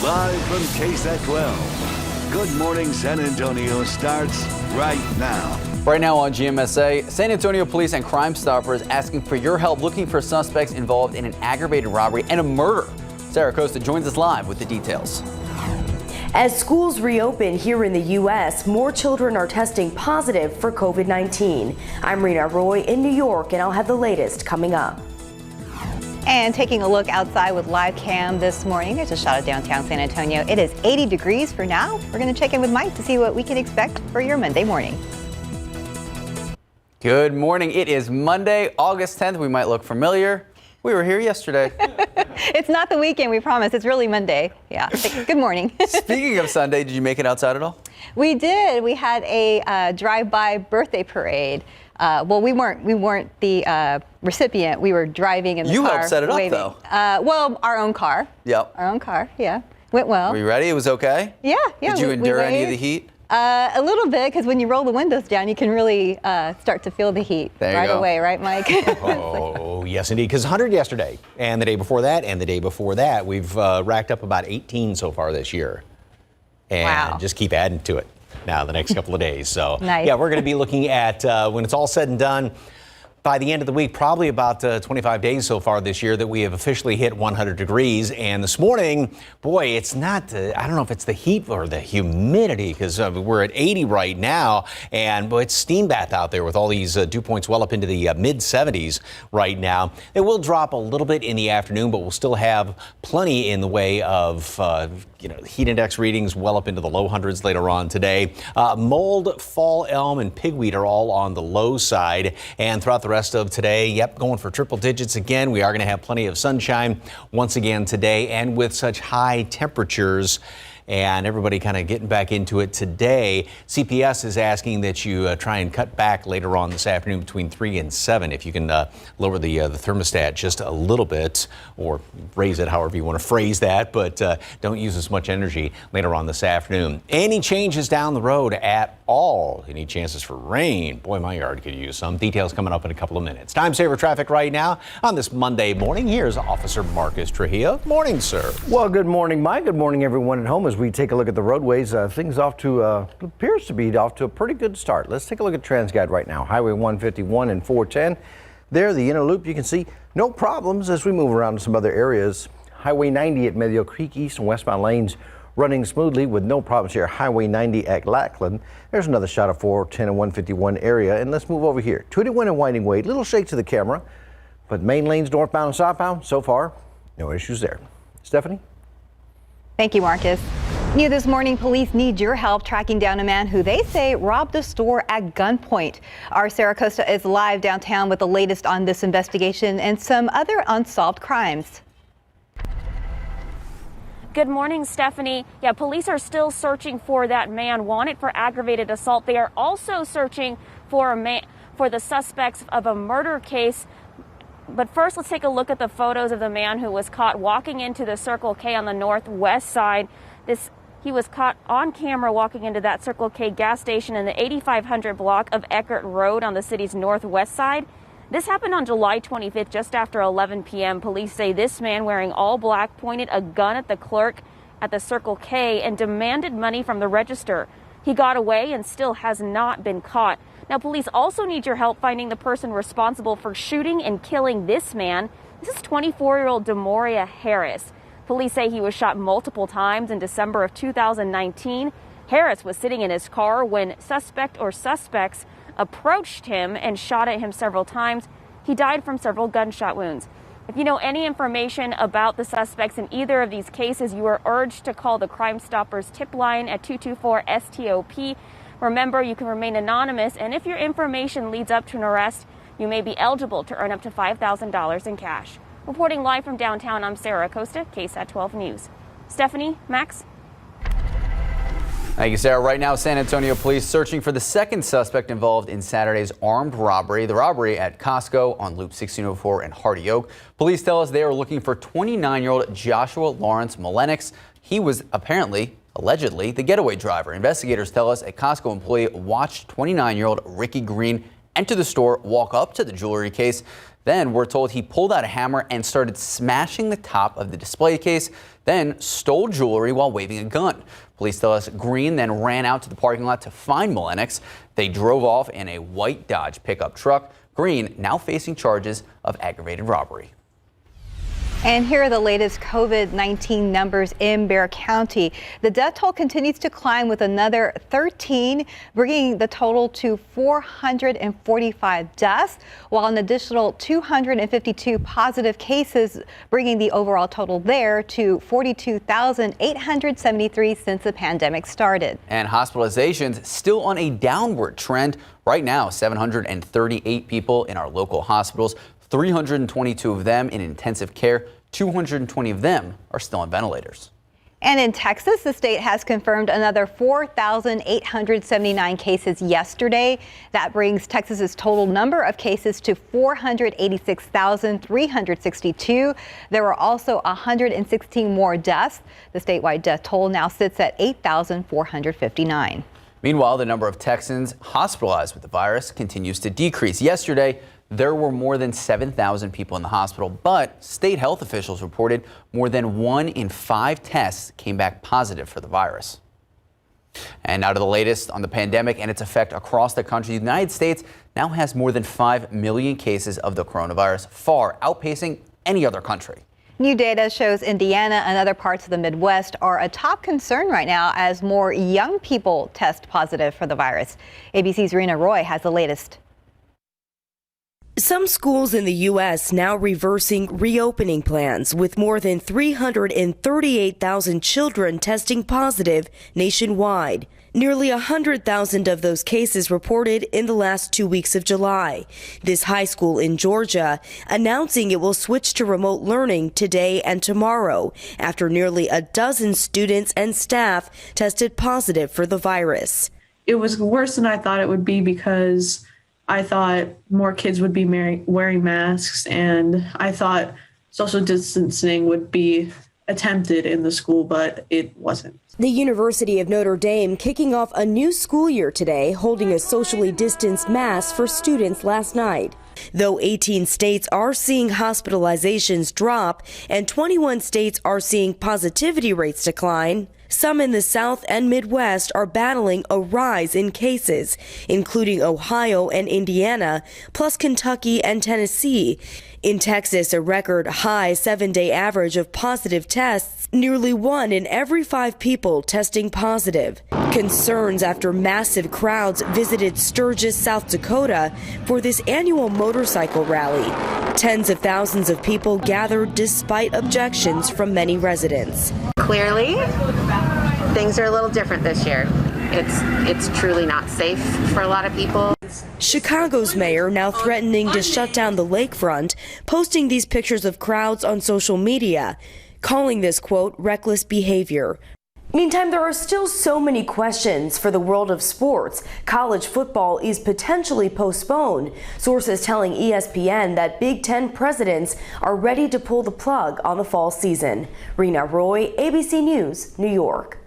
Live from KSAT 12. Good Morning San Antonio starts right now. Right now on GMSA, San Antonio Police and Crime Stoppers asking for your help looking for suspects involved in an aggravated robbery and a murder. Sarah Costa joins us live with the details. As schools reopen here in the U.S., more children are testing positive for COVID-19. I'm Rena Roy in New York, and I'll have the latest coming up. And taking a look outside with live cam this morning, there's a shot of downtown San Antonio. It is 80 degrees for now. We're going to check in with Mike to see what we can expect for your Monday morning. Good morning. It is Monday, August 10th. We might look familiar. We were here yesterday. It's not the weekend, we promise. It's really Monday. Yeah. Good morning. Speaking of Sunday, did you make it outside at all? We did. We had a drive-by birthday parade. Well, we weren't the recipient. We were driving in the car. You helped set it up, waving. though. Well, our own car. Yep. Our own car. Yeah. Went well. Were you ready? It was okay? Yeah. Did you endure any of the heat? A little bit, because when you roll the windows down, you can really start to feel the heat right away, right, Mike? Oh, yes, indeed. Because 100 yesterday, and the day before that, and the day before that, we've racked up about 18 so far this year. And just keep adding to it now the next couple of days. So, nice. Yeah, we're going to be looking at, when it's all said and done, by the end of the week, probably about 25 days so far this year that we have officially hit 100 degrees. And this morning, boy, it's not, I don't know if it's the heat or the humidity, because we're at 80 right now. And boy, it's steam bath out there with all these dew points well up into the mid 70s right now. It will drop a little bit in the afternoon, but we'll still have plenty in the way of heat index readings well up into the low hundreds later on today. Mold, fall elm, and pigweed are all on the low side. And throughout the rest of today, going for triple digits again. We are going to have plenty of sunshine once again today, and with such high temperatures and everybody kind of getting back into it today, CPS is asking that you try and cut back later on this afternoon between 3 and 7. If you can lower the thermostat just a little bit, or raise it however you want to phrase that, but don't use as much energy later on this afternoon. Any changes down the road at all? Any chances for rain? Boy, my yard could use some. Details coming up in a couple of minutes. Time saver traffic right now on this Monday morning. Here's Officer Marcus Trujillo. Morning, sir. Well, good morning, Mike. Good morning, everyone at home. As we take a look at the roadways, things appears to be off to a pretty good start. Let's take a look at TransGuide right now. Highway 151 and 410. There, the inner loop, you can see no problems as we move around to some other areas. Highway 90 at Medio Creek, east and westbound lanes running smoothly with no problems here. Highway 90 at Lackland. There's another shot of 410 and 151 area. And let's move over here. 21 and Winding Way, little shake to the camera, but main lanes northbound and southbound, so far, no issues there. Stephanie? Thank you, Marcus. New this morning, police need your help tracking down a man who they say robbed a store at gunpoint. Our Sarah Costa is live downtown with the latest on this investigation and some other unsolved crimes. Good morning, Stephanie. Yeah, police are still searching for that man wanted for aggravated assault. They are also searching for the suspects of a murder case. But first, let's take a look at the photos of the man who was caught walking into the Circle K on the northwest side. He was caught on camera walking into that Circle K gas station in the 8500 block of Eckert Road on the city's northwest side. This happened on July 25th, just after 11 p.m. Police say this man wearing all black pointed a gun at the clerk at the Circle K and demanded money from the register. He got away and still has not been caught. Now, police also need your help finding the person responsible for shooting and killing this man. This is 24-year-old Demoria Harris. Police say he was shot multiple times in December of 2019. Harris was sitting in his car when suspects approached him and shot at him several times. He died from several gunshot wounds. If you know any information about the suspects in either of these cases, you are urged to call the Crime Stoppers tip line at 224-STOP. Remember, you can remain anonymous, and if your information leads up to an arrest, you may be eligible to earn up to $5,000 in cash. Reporting live from downtown, I'm Sarah Costa, KSAT 12 News. Stephanie, Max? Thank you, Sarah. Right now, San Antonio police searching for the second suspect involved in Saturday's armed robbery, the robbery at Costco on Loop 1604 and Hardy Oak. Police tell us they are looking for 29-year-old Joshua Lawrence Malenix. He was allegedly, the getaway driver. Investigators tell us a Costco employee watched 29-year-old Ricky Green enter the store, walk up to the jewelry case, Then we're told he pulled out a hammer and started smashing the top of the display case, then stole jewelry while waving a gun. Police tell us Green then ran out to the parking lot to find Malenik. They drove off in a white Dodge pickup truck. Green now facing charges of aggravated robbery. And here are the latest COVID-19 numbers in Bexar County. The death toll continues to climb with another 13, bringing the total to 445 deaths, while an additional 252 positive cases, bringing the overall total there to 42,873 since the pandemic started. And hospitalizations still on a downward trend. Right now, 738 people in our local hospitals, 322 of them in intensive care, 220 of them are still on ventilators. And in Texas, the state has confirmed another 4,879 cases yesterday. That brings Texas's total number of cases to 486,362. There were also 116 more deaths. The statewide death toll now sits at 8,459. Meanwhile, the number of Texans hospitalized with the virus continues to decrease. Yesterday, there were more than 7,000 people in the hospital, but state health officials reported more than 1 in 5 tests came back positive for the virus. And now to the latest on the pandemic and its effect across the country. The United States now has more than 5 million cases of the coronavirus, far outpacing any other country. New data shows Indiana and other parts of the Midwest are a top concern right now as more young people test positive for the virus. ABC's Rena Roy has the latest. Some schools in the U.S. now reversing reopening plans, with more than 338,000 children testing positive nationwide. Nearly 100,000 of those cases reported in the last 2 weeks of July. This high school in Georgia announcing it will switch to remote learning today and tomorrow after nearly a dozen students and staff tested positive for the virus. It was worse than I thought it would be because I thought more kids would be wearing masks, and I thought social distancing would be attempted in the school, but it wasn't. The University of Notre Dame kicking off a new school year today, holding a socially distanced mass for students last night. Though 18 states are seeing hospitalizations drop and 21 states are seeing positivity rates decline, some in the South and Midwest are battling a rise in cases, including Ohio and Indiana, plus Kentucky and Tennessee. In Texas, a record high 7-day average of positive tests, nearly 1 in every 5 people testing positive. Concerns after massive crowds visited Sturgis, South Dakota for this annual motorcycle rally. Tens of thousands of people gathered despite objections from many residents. Clearly, things are a little different this year. It's truly not safe for a lot of people. Chicago's mayor now threatening to shut down the lakefront, posting these pictures of crowds on social media, calling this, quote, reckless behavior. Meantime, there are still so many questions for the world of sports. College football is potentially postponed. Sources telling ESPN that Big Ten presidents are ready to pull the plug on the fall season. Rena Roy, ABC News, New York.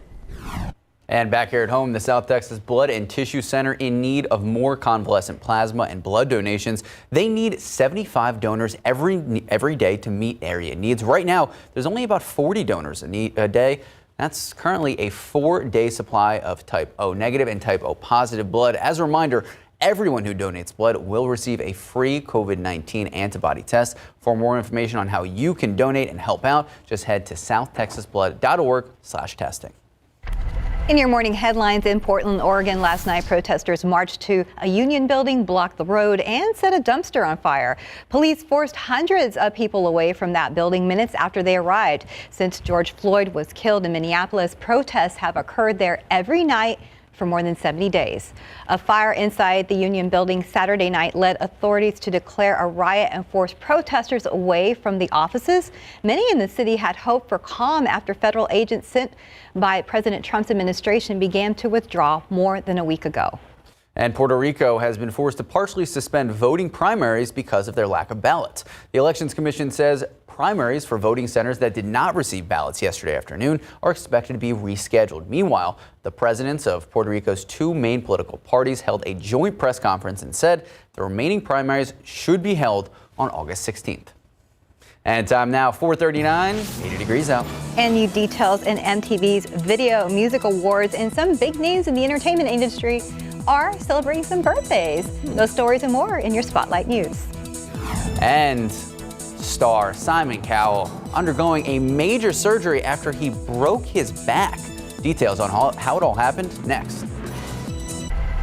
And back here at home, the South Texas Blood and Tissue Center in need of more convalescent plasma and blood donations. They need 75 donors every day to meet area needs. Right now, there's only about 40 donors a day. That's currently a 4-day supply of type O negative and type O positive blood. As a reminder, everyone who donates blood will receive a free COVID-19 antibody test. For more information on how you can donate and help out, just head to southtexasblood.org/testing. In your morning headlines, in Portland, Oregon, last night, protesters marched to a union building, blocked the road, and set a dumpster on fire. Police forced hundreds of people away from that building minutes after they arrived. Since George Floyd was killed in Minneapolis, protests have occurred there every night for more than 70 days. A fire inside the union building Saturday night led authorities to declare a riot and force protesters away from the offices. Many in the city had hoped for calm after federal agents sent by President Trump's administration began to withdraw more than a week ago. And Puerto Rico has been forced to partially suspend voting primaries because of their lack of ballots. The Elections Commission says primaries for voting centers that did not receive ballots yesterday afternoon are expected to be rescheduled. Meanwhile, the presidents of Puerto Rico's 2 main political parties held a joint press conference and said the remaining primaries should be held on August 16th. And time now 4:39, 80 degrees out. And new details in MTV's Video Music Awards, and some big names in the entertainment industry are celebrating some birthdays. Those stories and more in your Spotlight News. And star Simon Cowell undergoing a major surgery after he broke his back. Details on how it all happened next.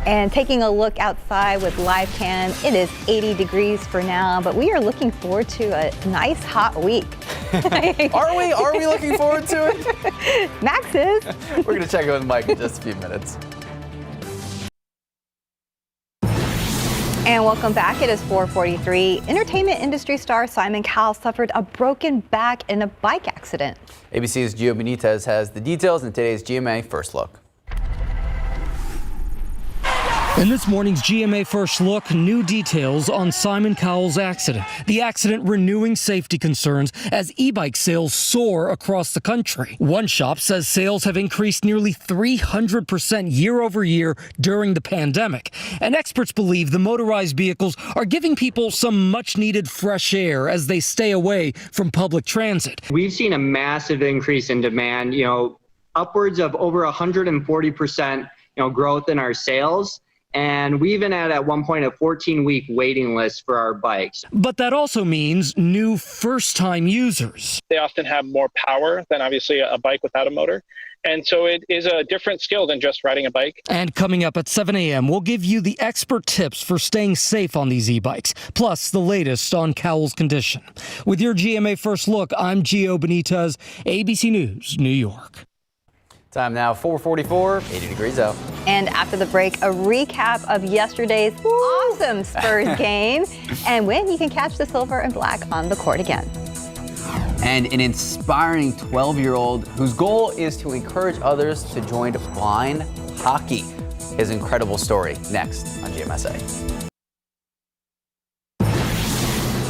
And taking a look outside with live cam, it is 80 degrees for now, but we are looking forward to a nice hot week. Are we? Are we looking forward to it? Max is. We're going to check in with Mike in just a few minutes. And welcome back. It is 4:43. Entertainment industry star Simon Cowell suffered a broken back in a bike accident. ABC's Gio Benitez has the details in today's GMA First Look. In this morning's GMA First Look, new details on Simon Cowell's accident. The accident renewing safety concerns as e-bike sales soar across the country. One shop says sales have increased nearly 300% year over year during the pandemic. And experts believe the motorized vehicles are giving people some much needed fresh air as they stay away from public transit. We've seen a massive increase in demand, upwards of over 140%, growth in our sales. And we even had at one point a 14-week waiting list for our bikes. But that also means new first-time users. They often have more power than obviously a bike without a motor. And so it is a different skill than just riding a bike. And coming up at 7 a.m., we'll give you the expert tips for staying safe on these e-bikes, plus the latest on Cowell's condition. With your GMA First Look, I'm Gio Benitez, ABC News, New York. Time now 4:44, 80 degrees out. And after the break, a recap of yesterday's awesome Spurs game. And when you can catch the silver and black on the court again. And an inspiring 12-year-old whose goal is to encourage others to join blind hockey. His incredible story next on GMSA.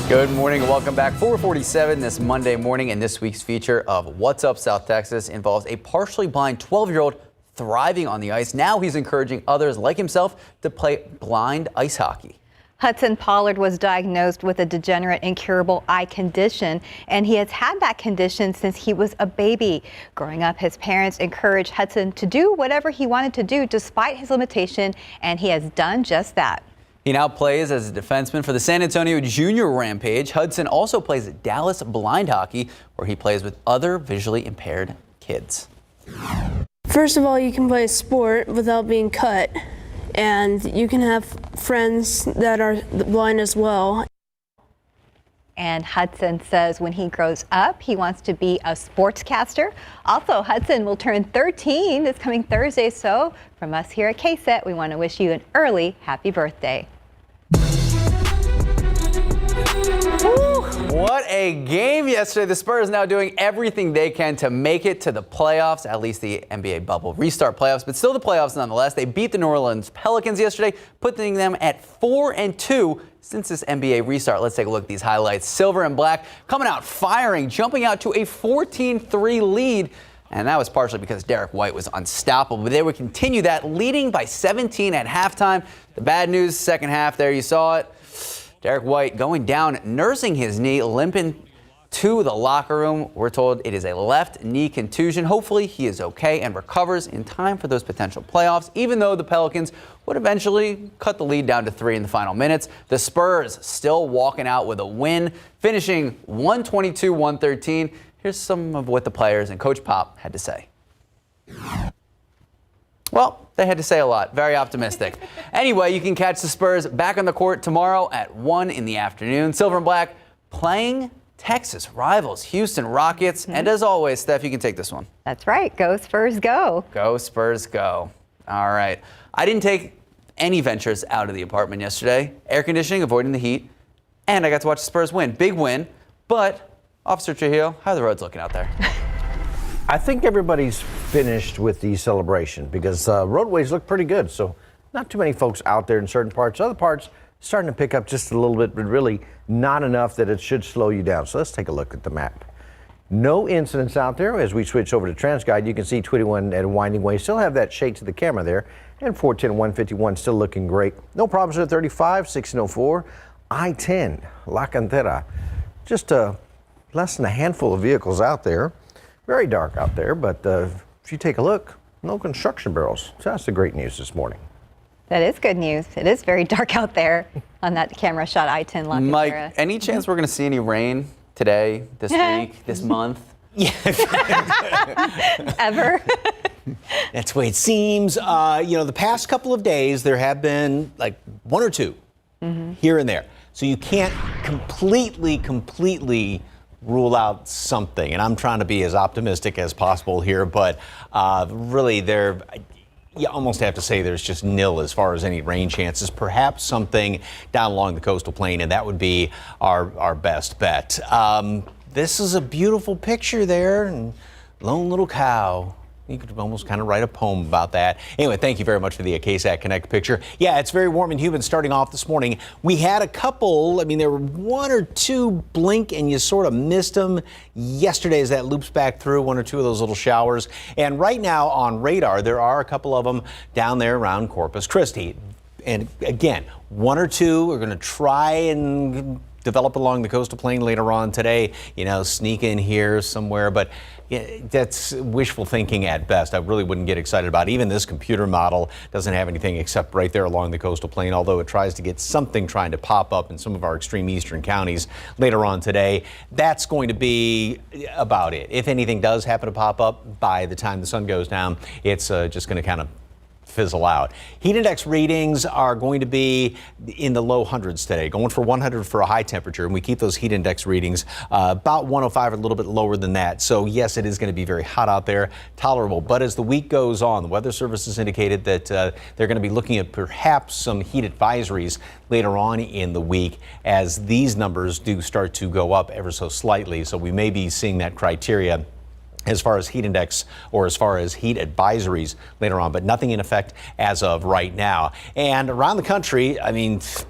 Good morning and welcome back. 4:47 this Monday morning, and this week's feature of What's Up South Texas involves a partially blind 12-year-old thriving on the ice. Now he's encouraging others like himself to play blind ice hockey. Hudson Pollard was diagnosed with a degenerate incurable eye condition, and he has had that condition since he was a baby. Growing up, his parents encouraged Hudson to do whatever he wanted to do despite his limitation, and he has done just that. He now plays as a defenseman for the San Antonio Junior Rampage. Hudson also plays Dallas blind hockey, where he plays with other visually impaired kids. First of all, you can play a sport without being cut, and you can have friends that are blind as well. And Hudson says when he grows up, he wants to be a sportscaster. Also, Hudson will turn 13 this coming Thursday. So from us here at KSAT, we want to wish you an early happy birthday. What a game yesterday. The Spurs now doing everything they can to make it to the playoffs, at least the NBA bubble restart playoffs, but still the playoffs nonetheless. They beat the New Orleans Pelicans yesterday, putting them at 4-2 since this NBA restart. Let's take a look at these highlights. Silver and black coming out firing, jumping out to a 14-3 lead. And that was partially because Derek White was unstoppable. But they would continue that, leading by 17 at halftime. The bad news, second half there, you saw it. Derek White going down, nursing his knee, limping to the locker room. We're told it is a left knee contusion. Hopefully he is okay and recovers in time for those potential playoffs, even though the Pelicans would eventually cut the lead down to 3 in the final minutes. The Spurs still walking out with a win, finishing 122-113. Here's some of what the players and Coach Pop had to say. Well, they had to say a lot. Very optimistic. Anyway, you can catch the Spurs back on the court tomorrow at 1 in the afternoon. Silver and black playing Texas rivals, Houston Rockets. And as always, Steph, you can take this one. That's right. Go Spurs, go. Go Spurs, go. All right. I didn't take any ventures out of the apartment yesterday. Air conditioning, avoiding the heat. And I got to watch the Spurs win. Big win. But, Officer Trujillo, how are the roads looking out there? I think everybody's finished with the celebration because roadways look pretty good. So not too many folks out there in certain parts. Other parts starting to pick up just a little bit, but really not enough that it should slow you down. So let's take a look at the map. No incidents out there. As we switch over to TransGuide, you can see 21 at Winding Way. Still have that shade to the camera there. And 410 151 still looking great. No problems at 35, 1604. I-10, La Cantera. Just less than a handful of vehicles out there. Very dark out there, but if you take a look, no construction barrels. So that's the great news this morning. That is good news. It is very dark out there on that camera shot I-10 La Cantera. Mike, any chance we're going to see any rain today, this week, this month? Ever? That's the way it seems. The past couple of days, there have been like one or two here and there. So you can't completely rule out something. And I'm trying to be as optimistic as possible here, but really you almost have to say there's just nil as far as any rain chances. Perhaps something down along the coastal plain, and that would be our best bet. This is a beautiful picture there, and lone little cow. You could almost kind of write a poem about that. Anyway, thank you very much for the KSAT Connect picture. Yeah, it's very warm and humid starting off this morning. We had a couple, there were one or two blink and you sort of missed them yesterday as that loops back through, one or two of those little showers. And right now on radar, there are a couple of them down there around Corpus Christi. And again, one or two are going to try and develop along the coastal plain later on today, sneak in here somewhere, but that's wishful thinking at best. I really wouldn't get excited about it. Even this computer model doesn't have anything except right there along the coastal plain, although it tries to get something trying to pop up in some of our extreme eastern counties later on today. That's going to be about it. If anything does happen to pop up by the time the sun goes down, it's just going to kind of fizzle out. Heat index readings are going to be in the low hundreds today, going for 100 for a high temperature, and we keep those heat index readings about 105, a little bit lower than that. So yes, it is going to be very hot out there, tolerable. But as the week goes on, the Weather Service has indicated that they're going to be looking at perhaps some heat advisories later on in the week as these numbers do start to go up ever so slightly. So we may be seeing that criteria as far as heat index or as far as heat advisories later on, but nothing in effect as of right now. And around the country,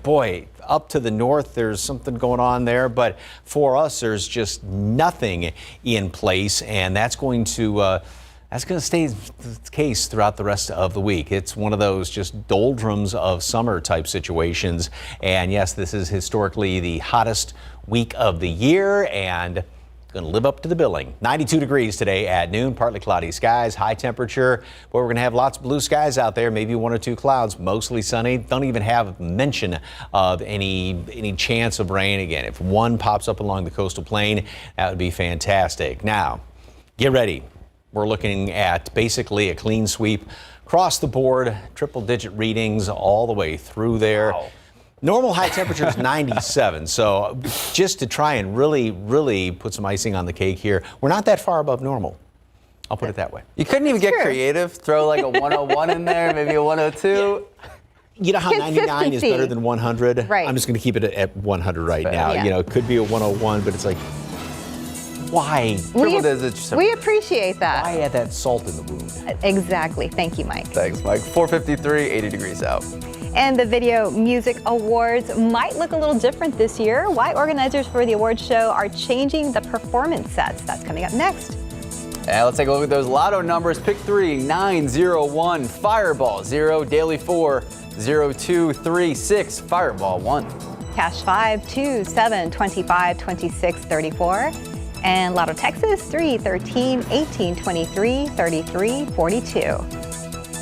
boy, up to the north, there's something going on there, but for us, there's just nothing in place, and that's going to stay the case throughout the rest of the week. It's one of those just doldrums of summer type situations. And yes, this is historically the hottest week of the year, and going to live up to the billing. 92 degrees today at noon, partly cloudy skies, high temperature. But we're going to have lots of blue skies out there, maybe one or two clouds, mostly sunny. Don't even have mention of any chance of rain again. If one pops up along the coastal plain, that would be fantastic. Now, get ready. We're looking at basically a clean sweep across the board, triple-digit readings all the way through there. Wow. Normal high temperature is 97, so just to try and really put some icing on the cake here, we're not that far above normal. I'll put it that way. You couldn't even get creative, throw like a 101 in there, maybe a 102. You know how 99 is better than 100? Right. I'm just going to keep it at 100 right now. Yeah. It could be a 101, but it's like, why? We appreciate that. Why add that salt in the wound? Exactly. Thank you, Mike. Thanks, Mike. 453, 80 degrees out. And the Video Music Awards might look a little different this year. Why organizers for the awards show are changing the performance sets. That's coming up next. And let's take a look at those lotto numbers. Pick 3, 9, 0, 1, Fireball 0, Daily 4, 0, 2, 3, 6, Fireball 1. Cash 5, 2, 7, 25, 26, 34. And Lotto Texas 3, 13, 18, 23, 33, 42.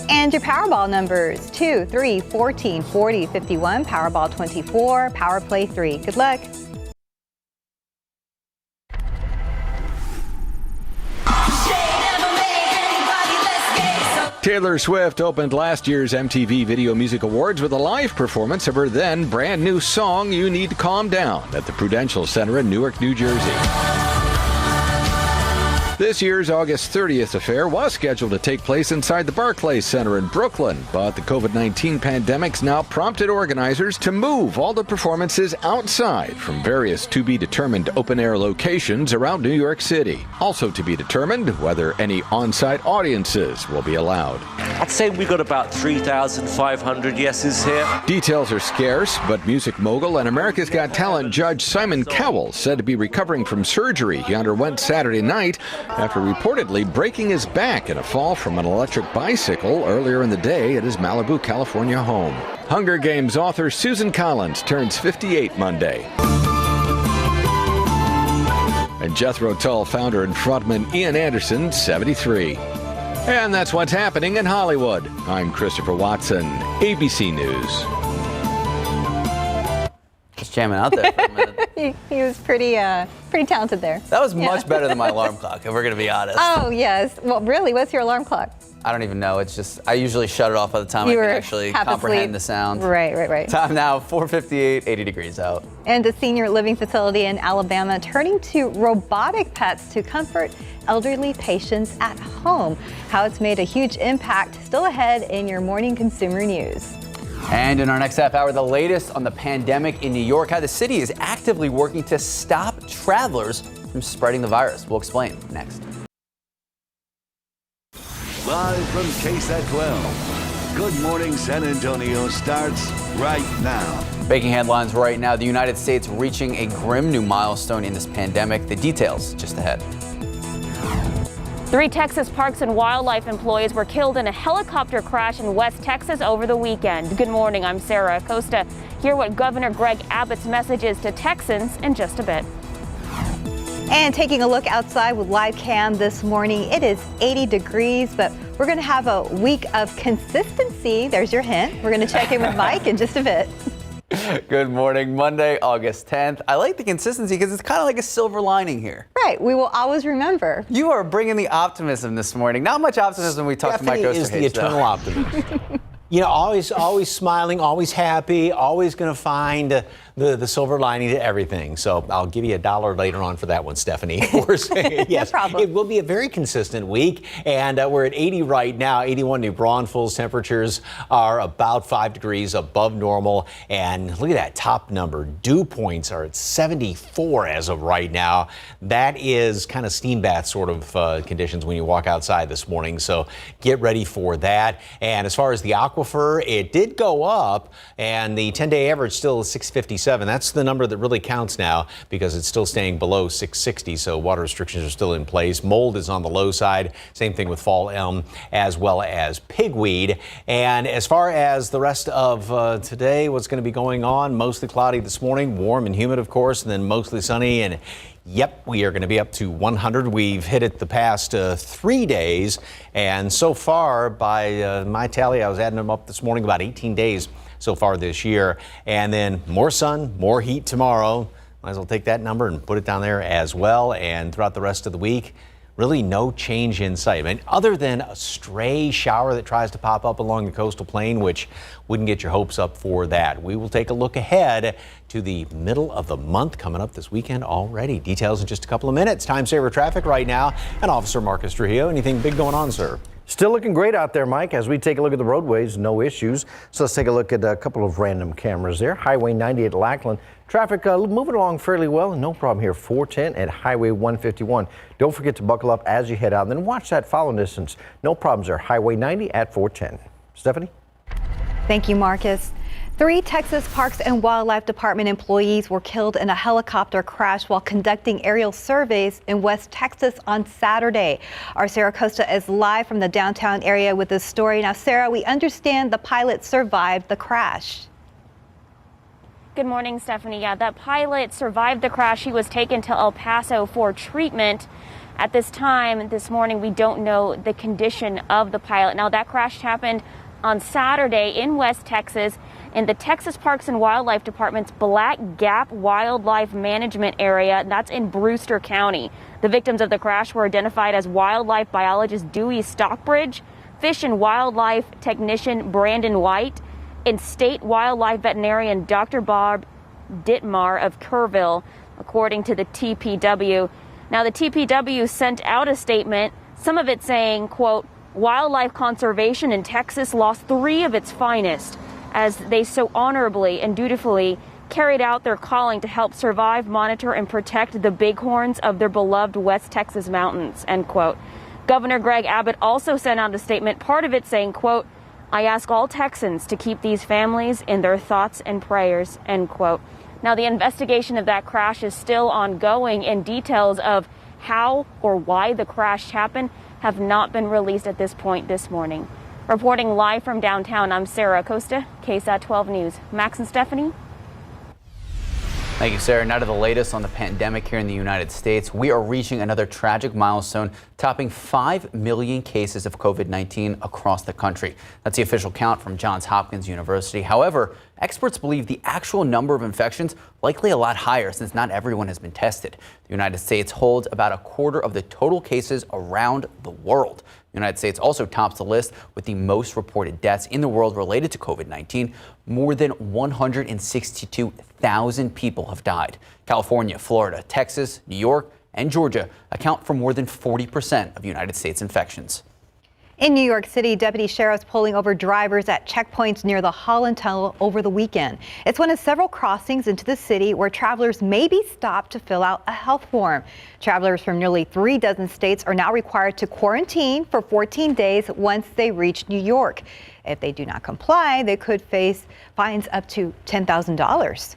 And your Powerball numbers 2, 3, 14, 40, 51, Powerball 24, Power Play 3. Good luck. Taylor Swift opened last year's MTV Video Music Awards with a live performance of her then brand new song, You Need to Calm Down, at the Prudential Center in Newark, New Jersey. This year's August 30th affair was scheduled to take place inside the Barclays Center in Brooklyn, but the COVID-19 pandemic's now prompted organizers to move all the performances outside from various to-be-determined open-air locations around New York City. Also to be determined whether any on-site audiences will be allowed. I'd say we got about 3,500 yeses here. Details are scarce, but music mogul and America's Got Talent judge Simon Cowell said to be recovering from surgery he underwent Saturday night after reportedly breaking his back in a fall from an electric bicycle earlier in the day at his Malibu, California home. Hunger Games author Susan Collins turns 58 Monday. And Jethro Tull founder and frontman Ian Anderson, 73. And that's what's happening in Hollywood. I'm Christopher Watson, ABC News. Just jamming out there for a minute. He was pretty talented there. That was much better than my alarm clock, if we're going to be honest. Oh, yes. Well, really, what's your alarm clock? I don't even know. It's just, I usually shut it off by the time I can actually comprehend the sound. Right. Time now, 4:58, 80 degrees out. And a senior living facility in Alabama turning to robotic pets to comfort elderly patients at home. How it's made a huge impact. Still ahead in your morning consumer news. And in our next half hour, the latest on the pandemic in New York, how the city is actively working to stop travelers from spreading the virus. We'll explain next. Live from KSAT 12. Good Morning San Antonio starts right now. Making headlines right now, the United States reaching a grim new milestone in this pandemic. The details just ahead. 3 Texas Parks and Wildlife employees were killed in a helicopter crash in West Texas over the weekend. Good morning, I'm Sarah Acosta. Hear what Governor Greg Abbott's message is to Texans in just a bit. And taking a look outside with live cam this morning, it is 80 degrees, but we're going to have a week of consistency. There's your hint. We're going to check in with Mike in just a bit. Good morning, Monday, August 10th. I like the consistency because it's kind of like a silver lining here. Right, we will always remember. You are bringing the optimism this morning. Not much optimism when we talk to Mike Osterhage, is the eternal optimist. You know, always smiling, always happy, always going to find the silver lining to everything. So I'll give you $1 later on for that one, Stephanie. We're saying, yes, no problem. It will be a very consistent week, and we're at 80 right now. 81 New Braunfels. Temperatures are about 5 degrees above normal, and look at that top number. Dew points are at 74 as of right now. That is kind of steam bath sort of conditions when you walk outside this morning. So get ready for that. And as far as the aquifer, it did go up, and the 10-day average still is 657. That's the number that really counts now because it's still staying below 660, so water restrictions are still in place. Mold is on the low side. Same thing with fall elm as well as pigweed. And as far as the rest of today, what's going to be going on, mostly cloudy this morning, warm and humid, of course, and then mostly sunny. And yep, we are going to be up to 100. We've hit it the past 3 days. And so far, by my tally, I was adding them up this morning, about 18 days so far this year. And then more sun, more heat tomorrow. Might as well take that number and put it down there as well. And throughout the rest of the week, really no change in sight. I mean, other than a stray shower that tries to pop up along the coastal plain, which wouldn't get your hopes up for that. We will take a look ahead to the middle of the month coming up this weekend already. Details in just a couple of minutes. Time saver traffic right now. And Officer Marcus Trujillo, anything big going on, sir? Still looking great out there, Mike, as we take a look at the roadways, no issues. So let's take a look at a couple of random cameras there. Highway 90 at Lackland. Traffic moving along fairly well. No problem here. 410 at Highway 151. Don't forget to buckle up as you head out and then watch that follow distance. No problems there. Highway 90 at 410. Stephanie? Thank you, Marcus. 3 Texas Parks and Wildlife Department employees were killed in a helicopter crash while conducting aerial surveys in West Texas on Saturday. Our Sarah Costa is live from the downtown area with this story. Now, Sarah, we understand the pilot survived the crash. Good morning, Stephanie. Yeah, that pilot survived the crash. He was taken to El Paso for treatment. At this time, this morning, we don't know the condition of the pilot. Now, that crash happened on Saturday in West Texas in the Texas Parks and Wildlife Department's Black Gap Wildlife Management Area. That's in Brewster County. The victims of the crash were identified as wildlife biologist Dewey Stockbridge, fish and wildlife technician Brandon White, and state wildlife veterinarian Dr. Bob Dittmar of Kerrville, according to the TPW. Now, the TPW sent out a statement, some of it saying, quote, wildlife conservation in Texas lost 3 of its finest as they so honorably and dutifully carried out their calling to help survive, monitor, and protect the bighorns of their beloved West Texas mountains, end quote. Governor Greg Abbott also sent out a statement, part of it saying, quote, I ask all Texans to keep these families in their thoughts and prayers, end quote. Now, the investigation of that crash is still ongoing, and details of how or why the crash happened have not been released at this point this morning. Reporting live from downtown, I'm Sarah Acosta, KSAT 12 News. Max and Stephanie. Thank you, Sarah. Now to the latest on the pandemic here in the United States. We are reaching another tragic milestone, topping 5 million cases of COVID-19 across the country. That's the official count from Johns Hopkins University. However, experts believe the actual number of infections likely a lot higher since not everyone has been tested. The United States holds about a quarter of the total cases around the world. The United States also tops the list with the most reported deaths in the world related to COVID-19. More than 162,000 people have died. California, Florida, Texas, New York, and Georgia account for more than 40% of United States infections. In New York City, deputy sheriffs pulling over drivers at checkpoints near the Holland Tunnel over the weekend. It's one of several crossings into the city where travelers may be stopped to fill out a health form. Travelers from nearly 3 dozen states are now required to quarantine for 14 days once they reach New York. If they do not comply, they could face fines up to $10,000.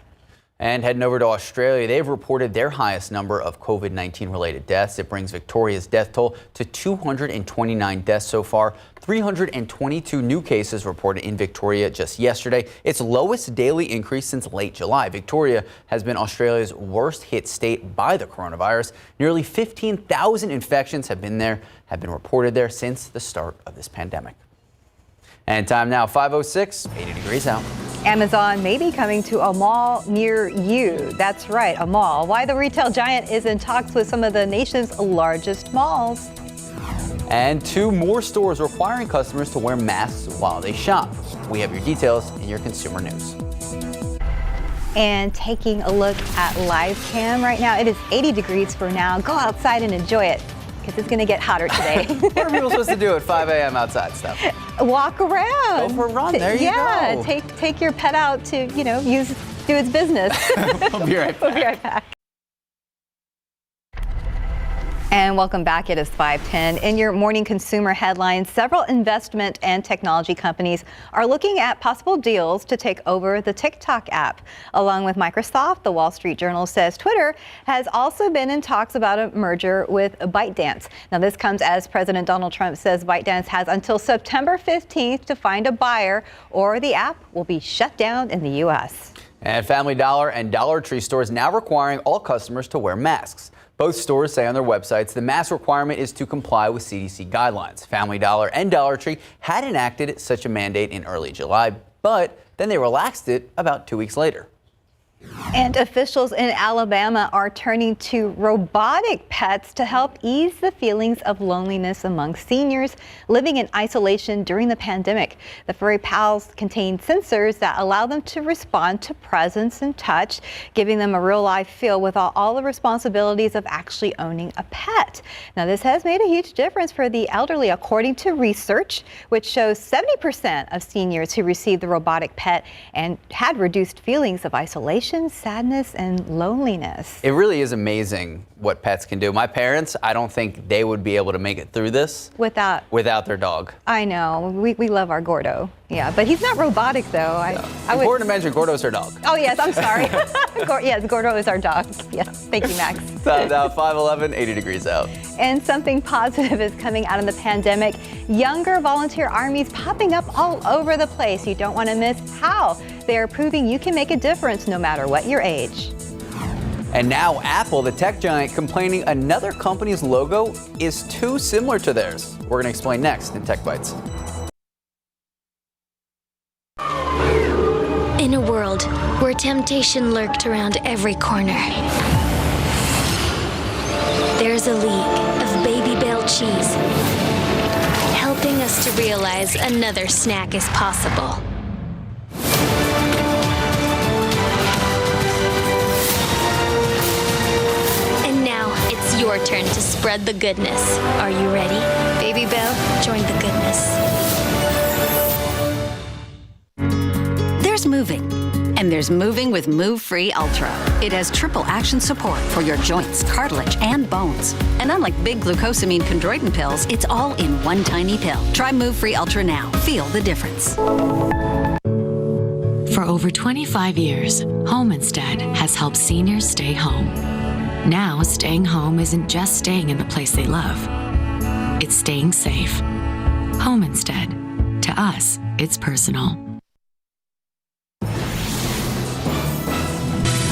And heading over to Australia, they've reported their highest number of COVID-19 related deaths. It brings Victoria's death toll to 229 deaths so far. 322 new cases reported in Victoria just yesterday. Its lowest daily increase since late July. Victoria has been Australia's worst hit state by the coronavirus. Nearly 15,000 infections have been reported there since the start of this pandemic. And time now, 5:06, 80 degrees out. Amazon may be coming to a mall near you. That's right, a mall. Why the retail giant is in talks with some of the nation's largest malls. And 2 more stores requiring customers to wear masks while they shop. We have your details in your consumer news. And taking a look at live cam right now, it is 80 degrees for now. Go outside and enjoy it, because it's going to get hotter today. What are people supposed to do at 5 a.m. outside, Steph? Walk around. Go for a run. There you go. Yeah, take your pet out to, do its business. We'll be right back. We'll be right back. And welcome back. It is 5:10. In your morning consumer headlines, several investment and technology companies are looking at possible deals to take over the TikTok app. Along with Microsoft, the Wall Street Journal says Twitter has also been in talks about a merger with ByteDance. Now, this comes as President Donald Trump says ByteDance has until September 15th to find a buyer, or the app will be shut down in the U.S. And Family Dollar and Dollar Tree stores now requiring all customers to wear masks. Both stores say on their websites the mask requirement is to comply with CDC guidelines. Family Dollar and Dollar Tree had enacted such a mandate in early July, but then they relaxed it about 2 weeks later. And officials in Alabama are turning to robotic pets to help ease the feelings of loneliness among seniors living in isolation during the pandemic. The furry pals contain sensors that allow them to respond to presence and touch, giving them a real life feel without all the responsibilities of actually owning a pet. Now, this has made a huge difference for the elderly, according to research, which shows 70% of seniors who received the robotic pet and had reduced feelings of isolation, sadness, and loneliness. It really is amazing what pets can do. My parents, I don't think they would be able to make it through this without their dog. I know. We love our Gordo. Yeah, but he's not robotic, though. Important to mention, Gordo's her dog. Oh, yes, I'm sorry. Yes, Gordo is our dog. Yes, thank you, Max. Time now, 5:11, 80 degrees out. And something positive is coming out of the pandemic. Younger volunteer armies popping up all over the place. You don't want to miss how they are proving you can make a difference no matter what your age. And now Apple, the tech giant, complaining another company's logo is too similar to theirs. We're going to explain next in Tech Bites. In a world where temptation lurked around every corner, there's a league of Baby Bell cheese helping us to realize another snack is possible. And now it's your turn to spread the goodness. Are you ready? Baby Bell, join the goodness. There's moving, and there's moving with Move Free Ultra. It has triple action support for your joints, cartilage, and bones. And unlike big glucosamine chondroitin pills, it's all in one tiny pill. Try Move Free Ultra now. Feel the difference. For over 25 years, Home Instead has helped seniors stay home. Now, staying home isn't just staying in the place they love. It's staying safe. Home instead. To us, it's personal.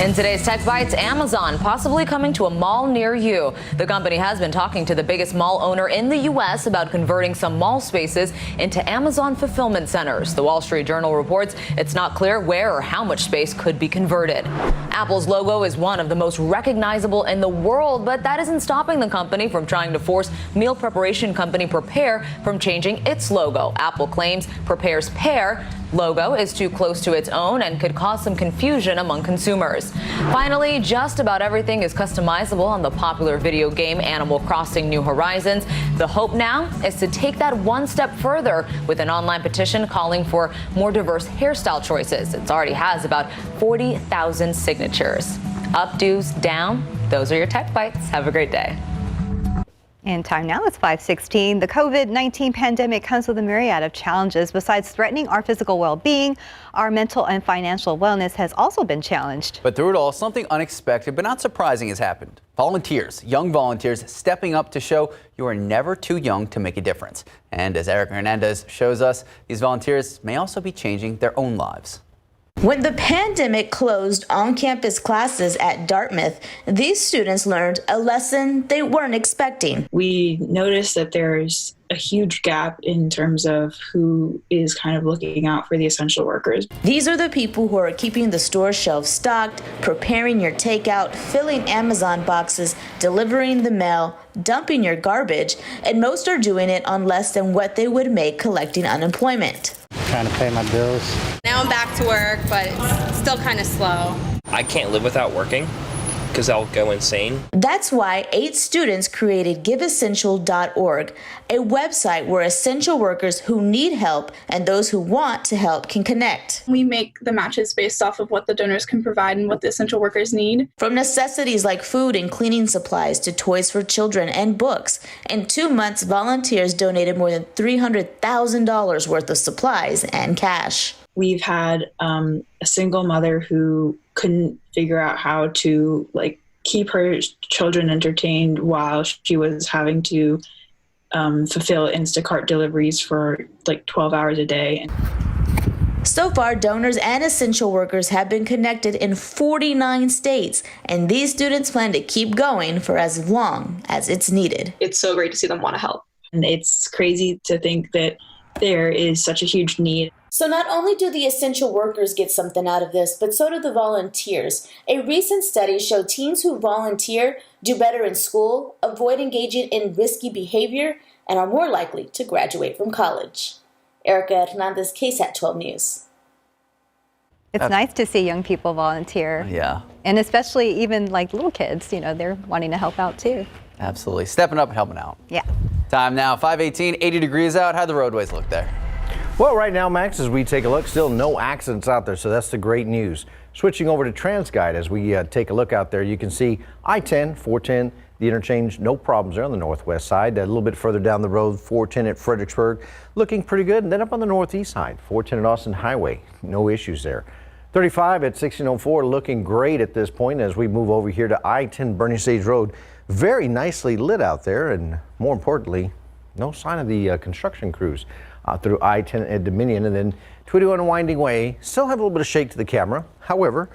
In today's Tech Bites, Amazon possibly coming to a mall near you. The company has been talking to the biggest mall owner in the U.S. about converting some mall spaces into Amazon fulfillment centers. The Wall Street Journal reports it's not clear where or how much space could be converted. Apple's logo is one of the most recognizable in the world, but that isn't stopping the company from trying to force meal preparation company Prepare from changing its logo. Apple claims Prepare's pear logo is too close to its own and could cause some confusion among consumers. Finally, just about everything is customizable on the popular video game Animal Crossing New Horizons. The hope now is to take that one step further with an online petition calling for more diverse hairstyle choices. It already has about 40,000 signatures. Up, do's, down. Those are your Tech Bites. Have a great day. And time now is 5:16. The COVID-19 pandemic comes with a myriad of challenges. Besides threatening our physical well-being, our mental and financial wellness has also been challenged. But through it all, something unexpected but not surprising has happened. Volunteers, young volunteers stepping up to show you are never too young to make a difference. And as Eric Hernandez shows us, these volunteers may also be changing their own lives. When the pandemic closed on-campus classes at Dartmouth, these students learned a lesson they weren't expecting. We noticed that there's a huge gap in terms of who is kind of looking out for the essential workers. These are the people who are keeping the store shelves stocked, preparing your takeout, filling Amazon boxes, delivering the mail, dumping your garbage, and most are doing it on less than what they would make collecting unemployment. Trying to pay my bills. Now I'm back to work, but it's still kind of slow. I can't live without working because I'll go insane. That's why 8 students created GiveEssential.org, a website where essential workers who need help and those who want to help can connect. We make the matches based off of what the donors can provide and what the essential workers need. From necessities like food and cleaning supplies to toys for children and books. In 2 months, volunteers donated more than $300,000 worth of supplies and cash. We've had a single mother who couldn't figure out how to keep her children entertained while she was having to fulfill Instacart deliveries for 12 hours a day. So far, donors and essential workers have been connected in 49 states, and these students plan to keep going for as long as it's needed. It's so great to see them want to help. And it's crazy to think that there is such a huge need. So not only do the essential workers get something out of this, but so do the volunteers. A recent study showed teens who volunteer do better in school, avoid engaging in risky behavior, and are more likely to graduate from college. Erica Hernandez, KSAT 12 News. It's nice to see young people volunteer. Yeah. And especially even little kids, they're wanting to help out too. Absolutely. Stepping up and helping out. Yeah. Time now, 5:18, 80 degrees out. How'd the roadways look there? Well, right now, Max, as we take a look, still no accidents out there, so that's the great news. Switching over to TransGuide, as we take a look out there, you can see I-10, 410, the interchange, no problems there on the northwest side. A little bit further down the road, 410 at Fredericksburg, looking pretty good. And then up on the northeast side, 410 at Austin Highway, no issues there. 35 at 1604, looking great at this point as we move over here to I-10 Bernie Sage Road. Very nicely lit out there, and more importantly, no sign of the construction crews through I-10 at Dominion. And then 21 Winding Way, still have a little bit of shake to the camera. However,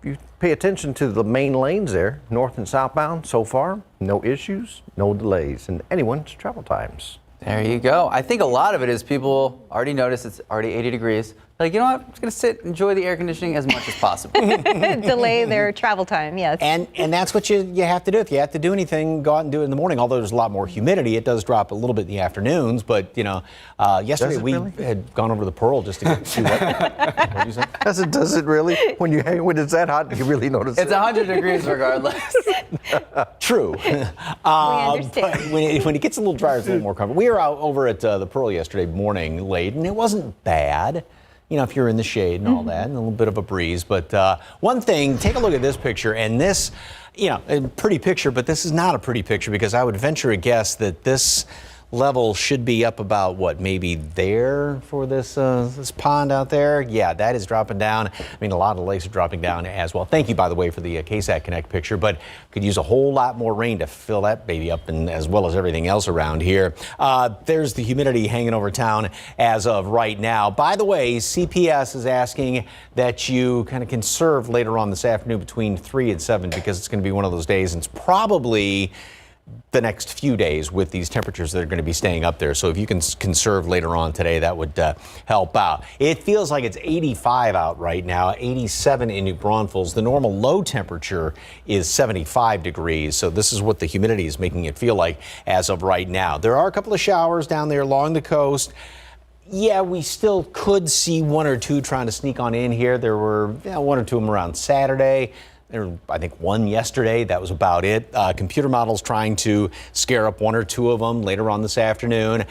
if you pay attention to the main lanes there, north and southbound, so far, no issues, no delays in anyone's travel times. There you go. I think a lot of it is people already notice it's already 80 degrees. You know what? I'm just going to sit, enjoy the air conditioning as much as possible. Delay their travel time, yes. And that's what you have to do. If you have to do anything, go out and do it in the morning. Although there's a lot more humidity, it does drop a little bit in the afternoons. But, yesterday we had gone over to the Pearl just to see what did you say? Does it really? When it's that hot, you really notice it's 100 degrees regardless. True. But when it gets a little drier, it's a little more comfortable. We were out over at the Pearl yesterday morning late, and it wasn't bad. If you're in the shade and all that, and a little bit of a breeze. But one thing, take a look at this picture, and this, a pretty picture, but this is not a pretty picture because I would venture a guess that this level should be up about what, maybe there for this this pond out there. Yeah, that is dropping down. I mean, a lot of the lakes are dropping down as well. Thank you, by the way, for the KSAT Connect picture, but could use a whole lot more rain to fill that baby up, and as well as everything else around here. There's the humidity hanging over town as of right now. By the way, CPS is asking that you kind of conserve later on this afternoon between 3 and 7, because it's going to be one of those days, and it's probably the next few days with these temperatures that are going to be staying up there. So if you can conserve later on today, that would help out. It feels like it's 85 out right now, 87 in New Braunfels. The normal low temperature is 75 degrees. So this is what the humidity is making it feel like as of right now. There are a couple of showers down there along the coast. Yeah, we still could see one or two trying to sneak on in here. There were one or two of them around Saturday. There were, I think, one yesterday. That was about it. Computer models trying to scare up one or two of them later on this afternoon.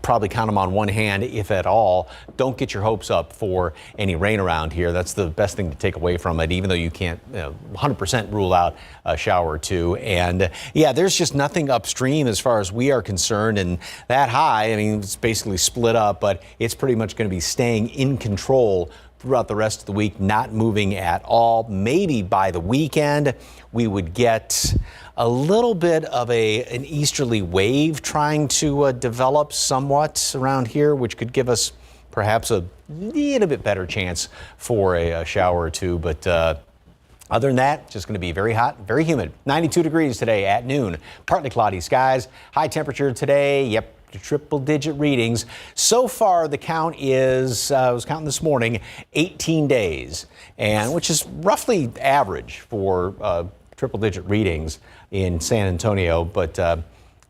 Probably count them on one hand, if at all. Don't get your hopes up for any rain around here. That's the best thing to take away from it, even though you can't 100% rule out a shower or two. And yeah, there's just nothing upstream as far as we are concerned. And that high, I mean, it's basically split up, but it's pretty much going to be staying in control throughout the rest of the week, not moving at all. Maybe by the weekend, we would get a little bit of an easterly wave trying to develop somewhat around here, which could give us perhaps a little bit better chance for a shower or two. But other than that, just going to be very hot, very humid. 92 degrees today at noon. Partly cloudy skies. High temperature today, yep, triple-digit readings. So far, the count is, I was counting this morning, 18 days, and which is roughly average for triple-digit readings in San Antonio, but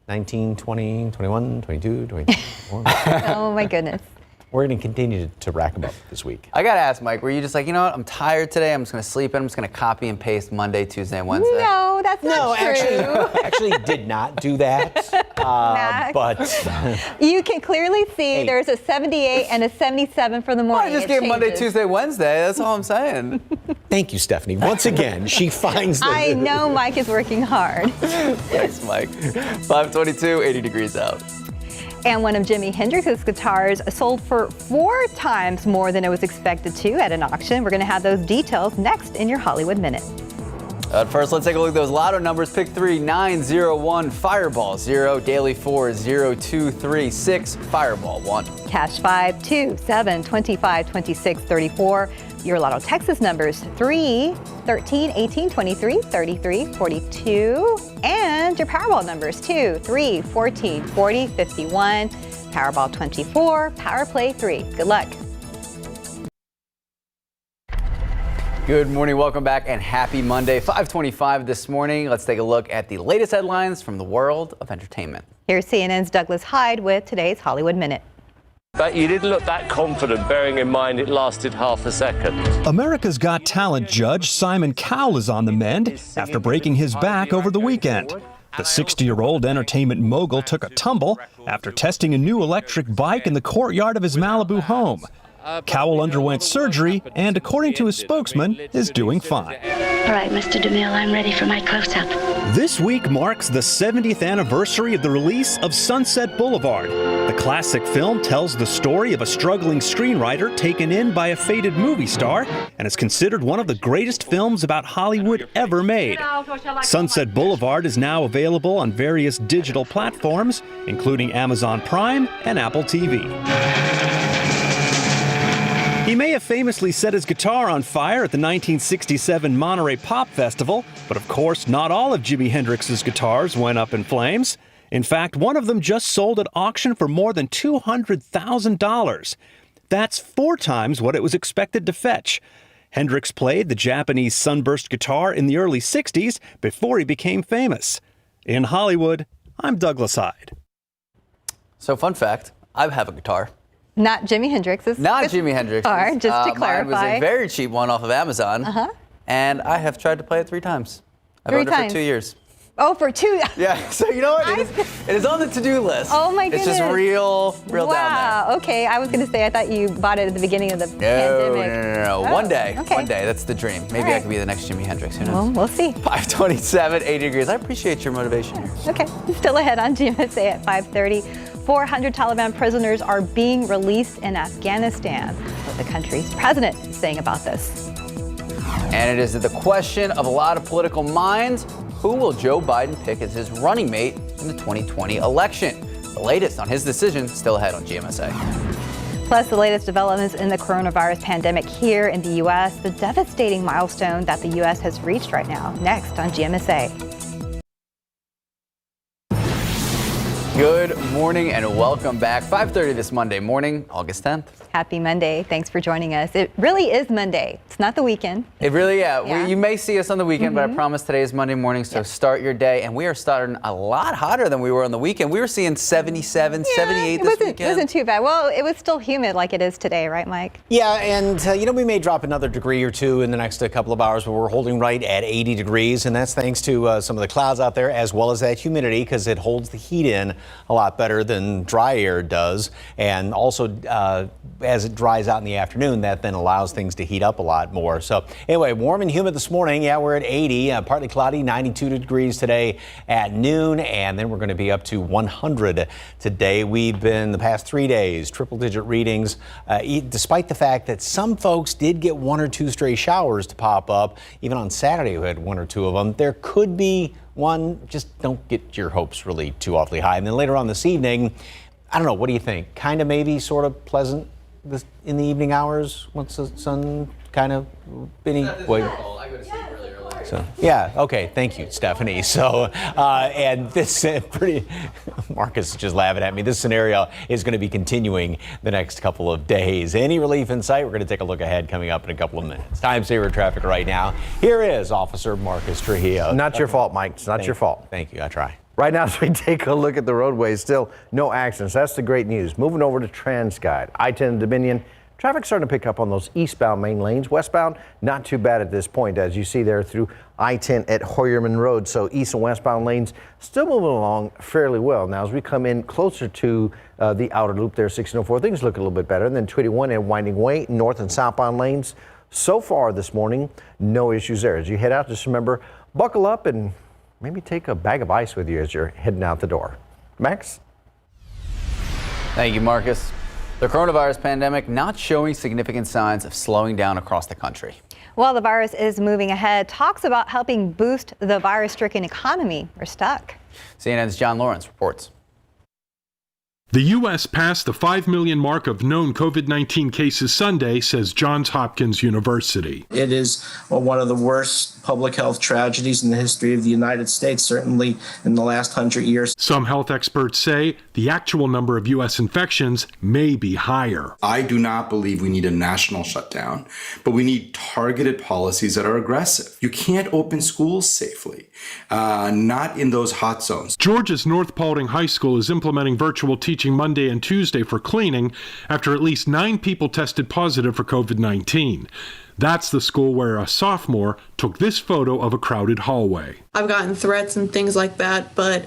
19, 20, 21, 22, 23. Oh, my goodness. We're going to continue to rack them up this week. I got to ask, Mike, were you just like, you know what, I'm tired today, I'm just going to sleep in, I'm just going to copy and paste Monday, Tuesday, and Wednesday? No, that's not true. Actually did not do that. But you can clearly see there's a 78 and a 77 for the morning. I just gave Monday, Tuesday, Wednesday. That's all I'm saying. Thank you, Stephanie. Once again, she finds them. I know Mike is working hard. Thanks, Mike. 522, 80 degrees out. And one of Jimi Hendrix's guitars sold for 4 times more than it was expected to at an auction. We're going to have those details next in your Hollywood Minute. First, let's take a look at those lotto numbers. Pick 3, 9, 0, 1, Fireball 0, Daily 4, 0, 2, 3, 6, Fireball 1. Cash 5, 2, 7, 25, 26, 34. Your Lotto Texas numbers 3, 13, 18, 23, 33, 42. And your Powerball numbers 2, 3, 14, 40, 51. Powerball 24, Power Play 3. Good luck. Good morning, welcome back, and happy Monday. 5:25 this morning. Let's take a look at the latest headlines from the world of entertainment. Here's CNN's Douglas Hyde with today's Hollywood Minute. But you didn't look that confident, bearing in mind it lasted half a second. America's Got Talent judge Simon Cowell is on the mend after breaking his back over the weekend. The 60-year-old entertainment mogul took a tumble after testing a new electric bike in the courtyard of his Malibu home. Cowell underwent surgery and, according to his spokesman, is doing fine. All right, Mr. DeMille, I'm ready for my close-up. This week marks the 70th anniversary of the release of Sunset Boulevard. The classic film tells the story of a struggling screenwriter taken in by a faded movie star and is considered one of the greatest films about Hollywood ever made. Sunset Boulevard is now available on various digital platforms, including Amazon Prime and Apple TV. He may have famously set his guitar on fire at the 1967 Monterey Pop Festival, but of course not all of Jimi Hendrix's guitars went up in flames. In fact, one of them just sold at auction for more than $200,000. That's 4 times what it was expected to fetch. Hendrix played the Japanese sunburst guitar in the early 60s before he became famous. In Hollywood, I'm Douglas Hyde. So, fun fact, I have a guitar. Not Jimi Hendrix's. Not Jimi Hendrix's. Just to clarify. Mine was a very cheap one off of Amazon. And I have tried to play it 3 times. I've owned it for 2 years. Oh, for 2. Yeah, so you know what? It is on the to-do list. Oh my goodness. It's just real down there. Wow. Okay, I was going to say I thought you bought it at the beginning of the pandemic. No. Oh, One day. okay. One day. That's the dream. Maybe I could be the next Jimi Hendrix. Who knows? Well, we'll see. 527, 80 degrees. I appreciate your motivation here. Okay, still ahead on GMSA at 5:30. 400 Taliban prisoners are being released in Afghanistan. What the country's president is saying about this. And it is the question of a lot of political minds. Who will Joe Biden pick as his running mate in the 2020 election? The latest on his decision still ahead on GMSA. Plus, the latest developments in the coronavirus pandemic here in the U.S., the devastating milestone that the U.S. has reached right now. Next on GMSA. Good morning and welcome back. 5:30 this Monday morning, August 10th. Happy Monday. Thanks for joining us. It really is Monday. It's not the weekend. It really, you may see us on the weekend, but I promise today is Monday morning, so start your day. And we are starting a lot hotter than we were on the weekend. We were seeing 77, 78 this weekend. It wasn't too bad. Well, it was still humid like it is today, right, Mike? Yeah, and we may drop another degree or two in the next couple of hours, but we're holding right at 80 degrees, and that's thanks to some of the clouds out there as well as that humidity, because it holds the heat in a lot better than dry air does. And also, as it dries out in the afternoon, that then allows things to heat up a lot more. So anyway, warm and humid this morning. Yeah, we're at 80, partly cloudy, 92 degrees today at noon, and then we're going to be up to 100 today. We've been the past 3 days, triple-digit readings, despite the fact that some folks did get 1 or 2 stray showers to pop up. Even on Saturday, we had 1 or 2 of them. There could be one. Just don't get your hopes really too awfully high. And then later on this evening, I don't know, what do you think? Kind of maybe sort of pleasant in the evening hours once the sun kind of spinning. I go to sleep really early. So yeah, okay, thank you, Stephanie. So and this Marcus is just laughing at me. This scenario is going to be continuing the next couple of days. Any relief in sight? We're going to take a look ahead coming up in a couple of minutes. Time saver traffic right now. Here is Officer Marcus Trujillo. Not your fault, Mike. It's not your fault. Thank you. I try. Right now, as we take a look at the roadways, still no accidents. That's the great news. Moving over to TransGuide, I-10 Dominion. Traffic starting to pick up on those eastbound main lanes. Westbound, not too bad at this point, as you see there through I-10 at Hoyerman Road. So east and westbound lanes still moving along fairly well. Now, as we come in closer to the outer loop there, 1604, things look a little bit better. And then 21 and Winding Way, north and southbound lanes. So far this morning, no issues there. As you head out, just remember, buckle up and maybe take a bag of ice with you as you're heading out the door. Max? Thank you, Marcus. The coronavirus pandemic not showing significant signs of slowing down across the country. While the virus is moving ahead, talks about helping boost the virus-stricken economy are stuck. CNN's John Lawrence reports. The U.S. passed the 5 million mark of known COVID-19 cases Sunday, says Johns Hopkins University. It is one of the worst public health tragedies in the history of the United States, certainly in the last 100 years. Some health experts say the actual number of U.S. infections may be higher. I do not believe we need a national shutdown, but we need targeted policies that are aggressive. You can't open schools safely, not in those hot zones. Georgia's North Paulding High School is implementing virtual teaching Monday and Tuesday for cleaning after at least 9 people tested positive for COVID-19. That's the school where a sophomore took this photo of a crowded hallway. I've gotten threats and things like that, but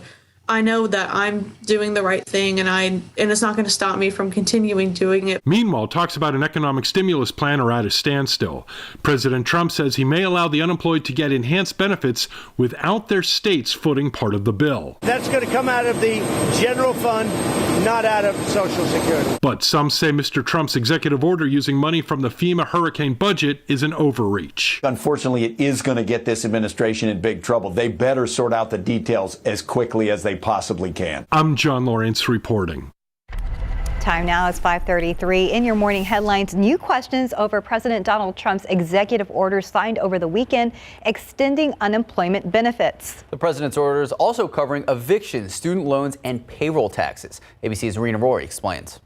I know that I'm doing the right thing, and it's not going to stop me from continuing doing it. Meanwhile, talks about an economic stimulus plan are at a standstill. President Trump says he may allow the unemployed to get enhanced benefits without their states footing part of the bill. That's going to come out of the general fund, not out of Social Security. But some say Mr. Trump's executive order using money from the FEMA hurricane budget is an overreach. Unfortunately, it is going to get this administration in big trouble. They better sort out the details as quickly as they possibly can. I'm John Lawrence reporting. Time now is 5:33. In your morning headlines, new questions over President Donald Trump's executive order signed over the weekend, extending unemployment benefits. The president's orders also covering evictions, student loans, and payroll taxes. ABC's Rena Roy explains.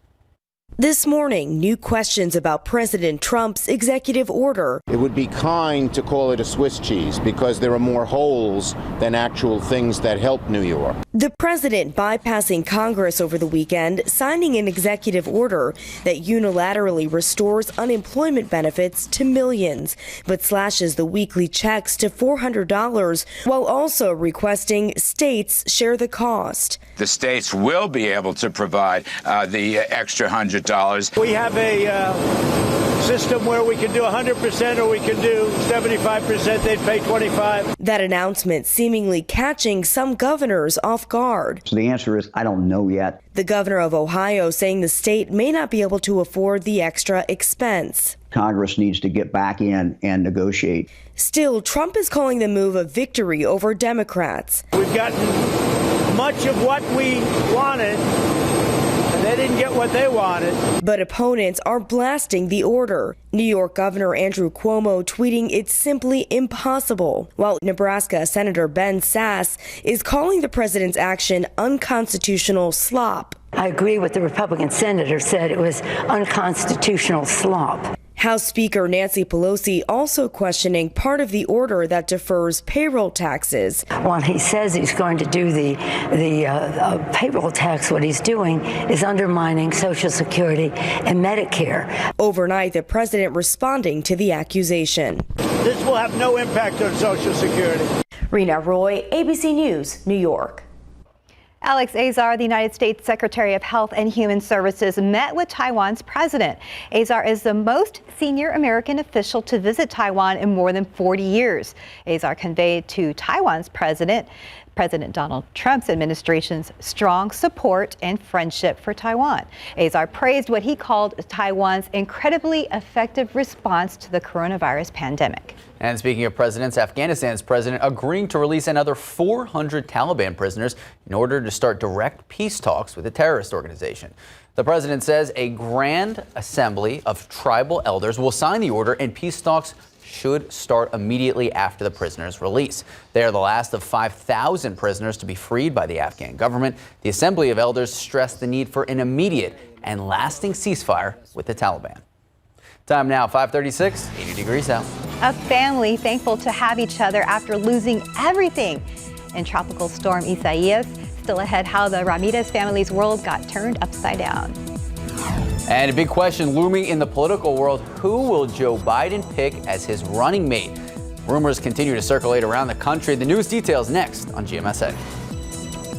This morning, new questions about President Trump's executive order. It would be kind to call it a Swiss cheese because there are more holes than actual things that help New York. The president bypassing Congress over the weekend, signing an executive order that unilaterally restores unemployment benefits to millions, but slashes the weekly checks to $400 while also requesting states share the cost. The states will be able to provide the extra $100. We have a system where we can do 100% or we can do 75%. They'd pay 25%. That announcement seemingly catching some governors off guard. So the answer is, I don't know yet. The governor of Ohio saying the state may not be able to afford the extra expense. Congress needs to get back in and negotiate. Still, Trump is calling the move a victory over Democrats. We've gotten much of what we wanted. They didn't get what they wanted. But opponents are blasting the order. New York Governor Andrew Cuomo tweeting it's simply impossible, while Nebraska Senator Ben Sasse is calling the president's action unconstitutional slop. I agree with the Republican senator said it was unconstitutional slop. House Speaker Nancy Pelosi also questioning part of the order that defers payroll taxes. While he says he's going to do the payroll tax, what he's doing is undermining Social Security and Medicare. Overnight, the president responding to the accusation. This will have no impact on Social Security. Rena Roy, ABC News, New York. Alex Azar, the United States Secretary of Health and Human Services, met with Taiwan's president. Azar is the most senior American official to visit Taiwan in more than 40 years. Azar conveyed to Taiwan's President Donald Trump's administration's strong support and friendship for Taiwan. Azar praised what he called Taiwan's incredibly effective response to the coronavirus pandemic. And speaking of presidents, Afghanistan's president agreeing to release another 400 Taliban prisoners in order to start direct peace talks with the terrorist organization. The president says a grand assembly of tribal elders will sign the order and peace talks should start immediately after the prisoners' release. They are the last of 5,000 prisoners to be freed by the Afghan government. The Assembly of Elders stressed the need for an immediate and lasting ceasefire with the Taliban. Time now, 5:36, 80 degrees out. A family thankful to have each other after losing everything in Tropical Storm Isaias. Still ahead, how the Ramirez family's world got turned upside down. And a big question looming in the political world, who will Joe Biden pick as his running mate? Rumors continue to circulate around the country. The news details next on GMSA.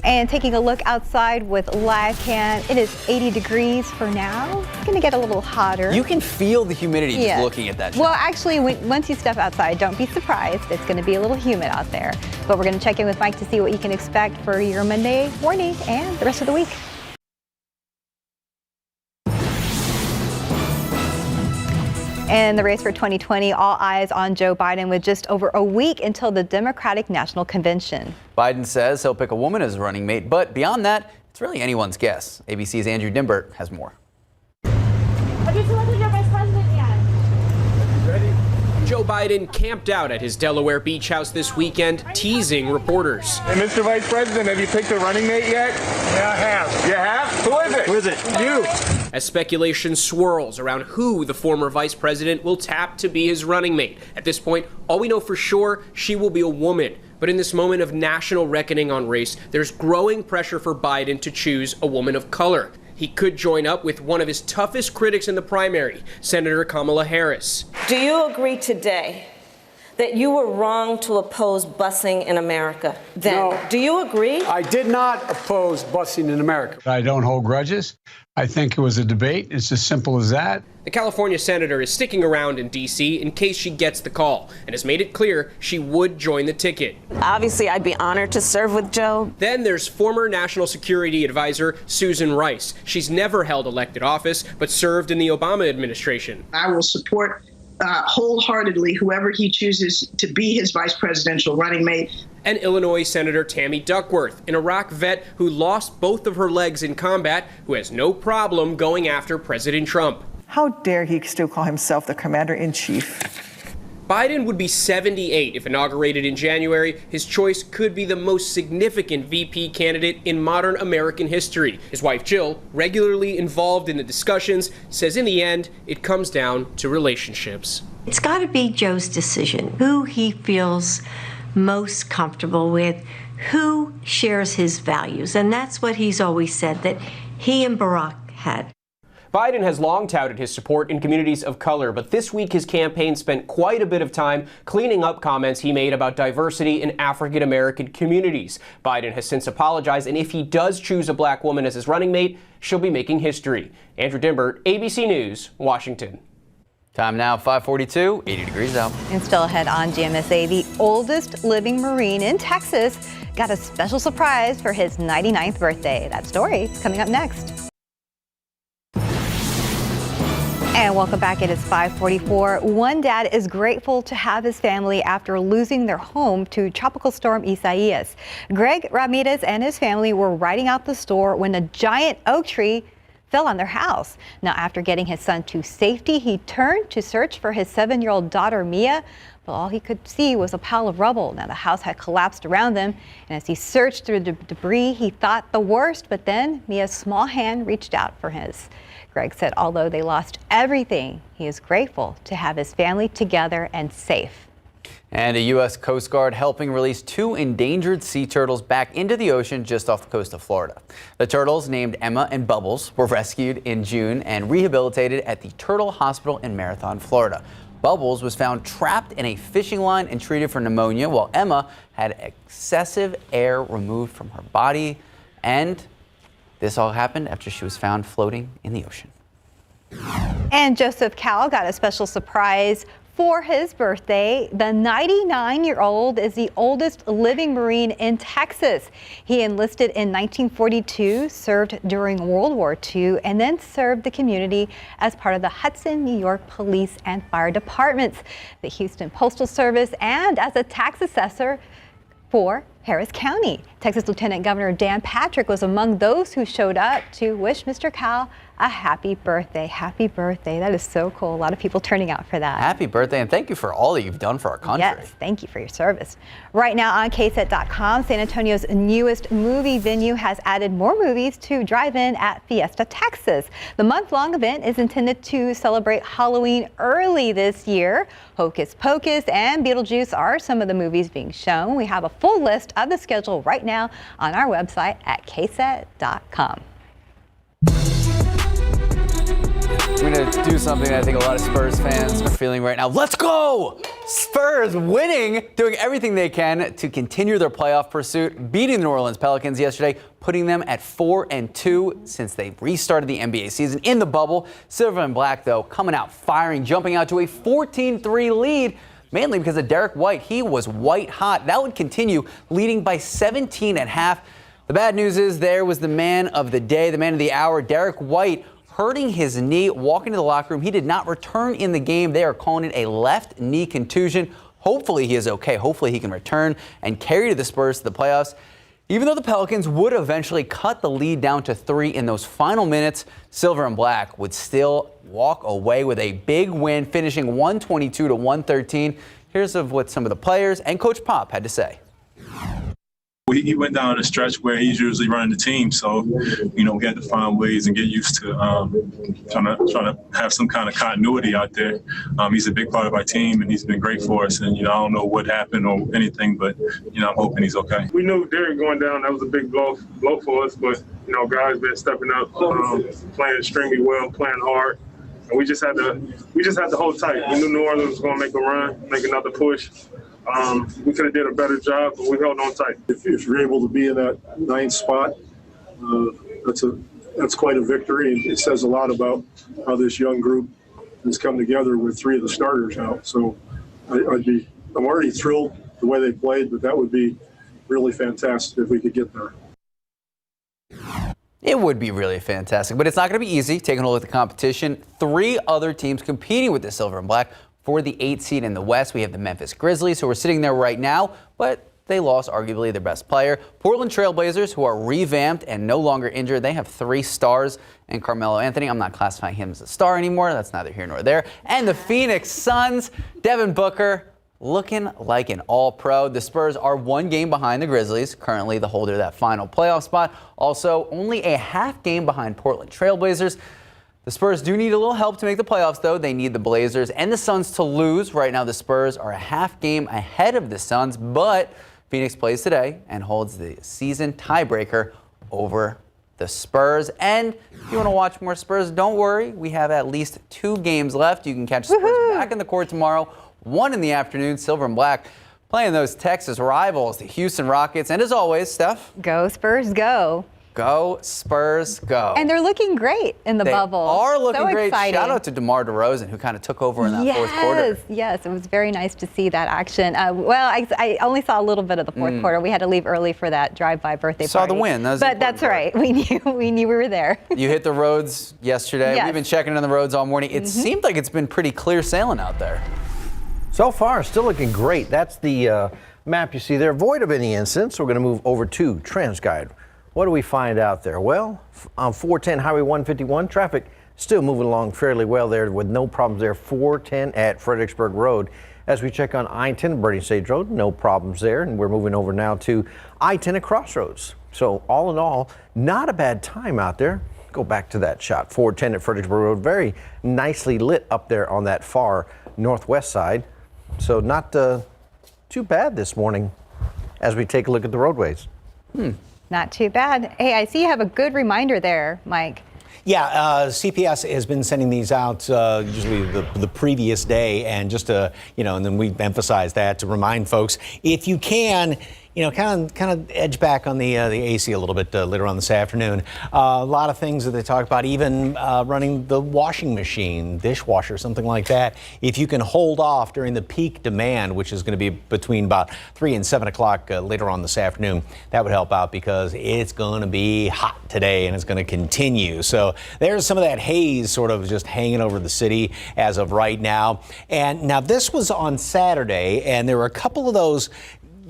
And taking a look outside with live cam, it is 80 degrees for now. It's going to get a little hotter. You can feel the humidity just looking at that. Well, actually, once you step outside, don't be surprised. It's going to be a little humid out there. But we're going to check in with Mike to see what you can expect for your Monday morning and the rest of the week. In the race for 2020, all eyes on Joe Biden with just over a week until the Democratic National Convention. Biden says he'll pick a woman as running mate, but beyond that, it's really anyone's guess. ABC's Andrew Dimbert has more. Have you selected your vice president yet? Ready? Joe Biden camped out at his Delaware beach house this weekend, teasing reporters. Hey, Mr. Vice President, have you picked a running mate yet? Yeah, I have. You have? Who is it? Who is it? You. As speculation swirls around who the former vice president will tap to be his running mate. At this point, all we know for sure, she will be a woman. But in this moment of national reckoning on race, there's growing pressure for Biden to choose a woman of color. He could join up with one of his toughest critics in the primary, Senator Kamala Harris. Do you agree today that you were wrong to oppose busing in America? Then, no, do you agree? I did not oppose busing in America. I don't hold grudges. I think it was a debate. It's as simple as that. The California senator is sticking around in D.C. in case she gets the call and has made it clear she would join the ticket. Obviously, I'd be honored to serve with Joe. Then there's former National Security Advisor Susan Rice. She's never held elected office, but served in the Obama administration. I will support wholeheartedly whoever he chooses to be his vice presidential running mate. And Illinois Senator Tammy Duckworth, an Iraq vet who lost both of her legs in combat, who has no problem going after President Trump. How dare he still call himself the commander-in-chief? Biden would be 78 if inaugurated in January. His choice could be the most significant VP candidate in modern American history. His wife, Jill, regularly involved in the discussions, says in the end, it comes down to relationships. It's got to be Joe's decision, who he feels most comfortable with, who shares his values. And that's what he's always said, that he and Barack had. Biden has long touted his support in communities of color, but this week his campaign spent quite a bit of time cleaning up comments he made about diversity in African American communities. Biden has since apologized, and if he does choose a black woman as his running mate, she'll be making history. Andrew Dimbert, ABC News, Washington. Time now, 5:42, 80 degrees out. And still ahead on GMSA, the oldest living Marine in Texas got a special surprise for his 99th birthday. That story is coming up next. And welcome back. It is 5:44. One dad is grateful to have his family after losing their home to Tropical Storm Isaias. Greg Ramirez and his family were riding out the store when a giant oak tree fell on their house. Now, after getting his son to safety, he turned to search for his 7-year-old daughter, Mia, but all he could see was a pile of rubble. Now, the house had collapsed around them, and as he searched through the debris, he thought the worst, but then Mia's small hand reached out for his. Greg said although they lost everything, he is grateful to have his family together and safe. And a U.S. Coast Guard helping release 2 endangered sea turtles back into the ocean just off the coast of Florida. The turtles, named Emma and Bubbles, were rescued in June and rehabilitated at the Turtle Hospital in Marathon, Florida. Bubbles was found trapped in a fishing line and treated for pneumonia, while Emma had excessive air removed from her body. And this all happened after she was found floating in the ocean. And Joseph Cowell got a special surprise for his birthday. The 99-year-old is the oldest living Marine in Texas. He enlisted in 1942, served during World War II, and then served the community as part of the Hudson, New York Police and Fire Departments, the Houston Postal Service, and as a tax assessor for Harris County. Texas Lieutenant Governor Dan Patrick was among those who showed up to wish Mr. Cowell a happy birthday. Happy birthday. That is so cool. A lot of people turning out for that. Happy birthday, and thank you for all that you've done for our country. Yes, thank you for your service. Right now on KSAT.com, San Antonio's newest movie venue has added more movies to drive in at Fiesta, Texas. The month-long event is intended to celebrate Halloween early this year. Hocus Pocus and Beetlejuice are some of the movies being shown. We have a full list of the schedule right now on our website at KSAT.com. We're going to do something that I think a lot of Spurs fans are feeling right now. Let's go! Spurs winning, doing everything they can to continue their playoff pursuit, beating the New Orleans Pelicans yesterday, putting them at 4-2 since they restarted the NBA season in the bubble. Silver and Black, though, coming out firing, jumping out to a 14-3 lead, mainly because of Derek White. He was white hot. That would continue, leading by 17 at half. The bad news is there was the man of the day, the man of the hour, Derek White, hurting his knee, walking to the locker room. He did not return in the game. They are calling it a left knee contusion. Hopefully he is okay. Hopefully he can return and carry the Spurs to the playoffs. Even though the Pelicans would eventually cut the lead down to 3 in those final minutes, Silver and Black would still walk away with a big win, finishing 122-113. Here's what some of the players and Coach Pop had to say. He went down a stretch where he's usually running the team, so we had to find ways and get used to trying to have some kind of continuity out there. He's a big part of our team, and he's been great for us. And I don't know what happened or anything, but I'm hoping he's okay. We knew Derek going down, that was a big blow for us, but guys been stepping up, playing extremely well, playing hard. And we just had to hold tight. We knew New Orleans was going to make a run, make another push. We could have did a better job, but we held on tight. If you're able to be in that 9th spot, that's quite a victory. It says a lot about how this young group has come together with 3 of the starters out. So I'm already thrilled the way they played, but that would be really fantastic if we could get there. It would be really fantastic, but it's not going to be easy. Taking a look at the competition, 3 other teams competing with the Silver and Black. For the 8th seed in the West, we have the Memphis Grizzlies, who are sitting there right now, but they lost arguably their best player. Portland Trailblazers, who are revamped and no longer injured. They have 3 stars, And Carmelo Anthony, I'm not classifying him as a star anymore. That's neither here nor there. And the Phoenix Suns, Devin Booker, looking like an all-pro. The Spurs are 1 game behind the Grizzlies, currently the holder of that final playoff spot. Also, only a half game behind Portland Trailblazers. The Spurs do need a little help to make the playoffs, though. They need the Blazers and the Suns to lose. Right now, the Spurs are a half game ahead of the Suns, but Phoenix plays today and holds the season tiebreaker over the Spurs. And if you want to watch more Spurs, don't worry. We have at least 2 games left. You can catch the Spurs back in the court tomorrow, 1 in the afternoon, silver and black, playing those Texas rivals, the Houston Rockets. And as always, Steph. Go Spurs, go. Go Spurs, go. And they're looking great in the bubble. They are looking great. Exciting. Shout out to DeMar DeRozan, who kind of took over in that fourth quarter. Yes, it was very nice to see that action. I only saw a little bit of the fourth quarter. We had to leave early for that drive-by birthday party. Saw the win. But that's right. We knew we were there. You hit the roads yesterday. Yes. We've been checking on the roads all morning. It seemed like it's been pretty clear sailing out there. So far, still looking great. That's the map you see there, void of any incidents. We're going to move over to TransGuide. What do we find out there? Well, on 410 Highway 151, traffic still moving along fairly well there with no problems there. 410 at Fredericksburg Road. As we check on I-10 Birding Stage Road, no problems there. And we're moving over now to I-10 at Crossroads. So all in all, not a bad time out there. Go back to that shot. 410 at Fredericksburg Road, very nicely lit up there on that far northwest side. So not too bad this morning as we take a look at the roadways. Not too bad. Hey, I see you have a good reminder there, Mike. Yeah, CPS has been sending these out usually the previous day, and just to, and then we emphasize that to remind folks, if you can, kind of edge back on the AC a little bit later on this afternoon. A lot of things that they talk about, even running the washing machine, dishwasher, something like that. If you can hold off during the peak demand, which is going to be between about 3 and 7 o'clock later on this afternoon, that would help out because it's going to be hot today and it's going to continue. So there's some of that haze sort of just hanging over the city as of right now. And now this was on Saturday, and there were a couple of those.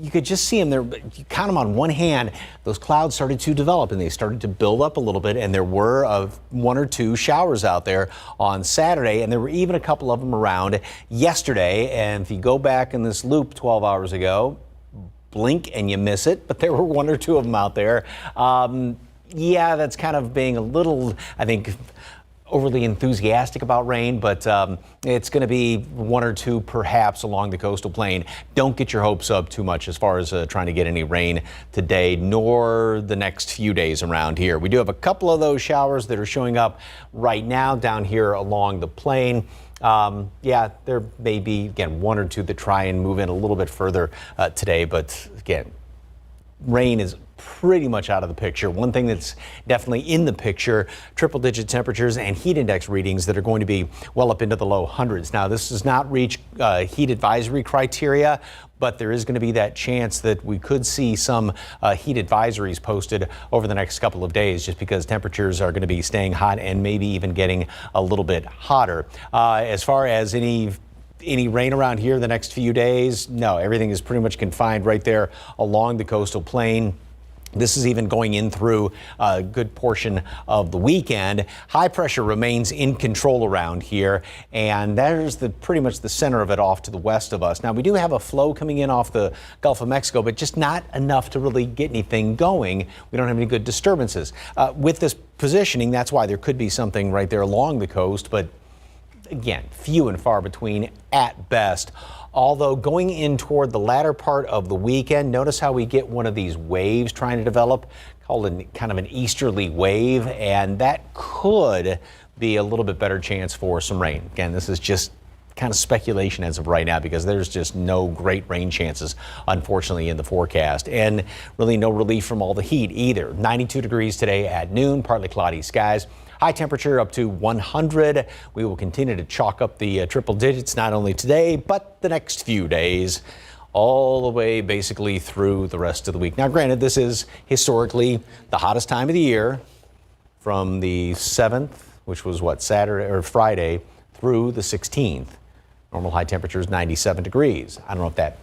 You could just see them there. You count them on one hand. Those clouds started to develop and they started to build up a little bit. And there were 1 or 2 showers out there on Saturday. And there were even a couple of them around yesterday. And if you go back in this loop 12 hours ago, blink and you miss it. But there were 1 or 2 of them out there. Yeah, that's kind of being a little, I think, overly enthusiastic about rain, but it's going to be 1 or 2 perhaps along the coastal plain. Don't get your hopes up too much as far as trying to get any rain today, nor the next few days around here. We do have a couple of those showers that are showing up right now down here along the plain. Yeah, there may be, again, 1 or 2 that try and move in a little bit further today, but again, rain is pretty much out of the picture. One thing that's definitely in the picture, triple-digit temperatures and heat index readings that are going to be well up into the low hundreds. Now, this does not reach heat advisory criteria, but there is going to be that chance that we could see some heat advisories posted over the next couple of days, just because temperatures are going to be staying hot and maybe even getting a little bit hotter. As far as any rain around here the next few days, no, everything is pretty much confined right there along the coastal plain. This is even going in through a good portion of the weekend. High pressure remains in control around here, and there's pretty much the center of it off to the west of us. Now, we do have a flow coming in off the Gulf of Mexico, but just not enough to really get anything going. We don't have any good disturbances. With this positioning, that's why there could be something right there along the coast, but again, few and far between at best. Although going in toward the latter part of the weekend, notice how we get one of these waves trying to develop, called kind of an easterly wave, and that could be a little bit better chance for some rain. Again, this is just kind of speculation as of right now because there's just no great rain chances, unfortunately, in the forecast. And really no relief from all the heat either. 92 degrees today at noon, partly cloudy skies. High temperature up to 100. We will continue to chalk up the triple digits, not only today, but the next few days, all the way basically through the rest of the week. Now, granted, this is historically the hottest time of the year from the 7th, which was Saturday or Friday, through the 16th. Normal high temperature is 97 degrees. I don't know if that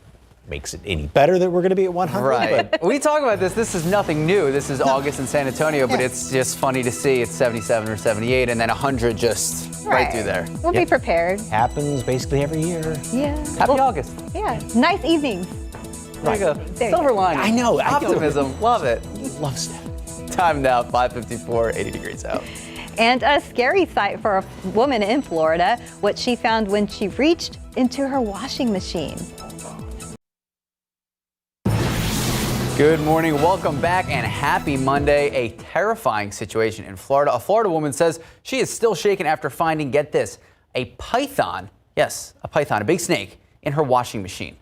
makes it any better that we're going to be at 100. Right. But We talk about this. This is nothing new. This is August in San Antonio, but it's just funny to see it's 77 or 78 and then 100 just right through there. We'll be prepared. happens basically every year. Yeah. Happy August. Yeah. Nice evenings. There you go. Silver lining. I know. Optimism. Love it. Love stuff. Time now, 5:54, 80 degrees out. And a scary sight for a woman in Florida, what she found when she reached into her washing machine. Good morning, welcome back, and happy Monday. A terrifying situation in Florida. A Florida woman says she is still shaken after finding, get this, a python, yes, a python, a big snake, in her washing machine.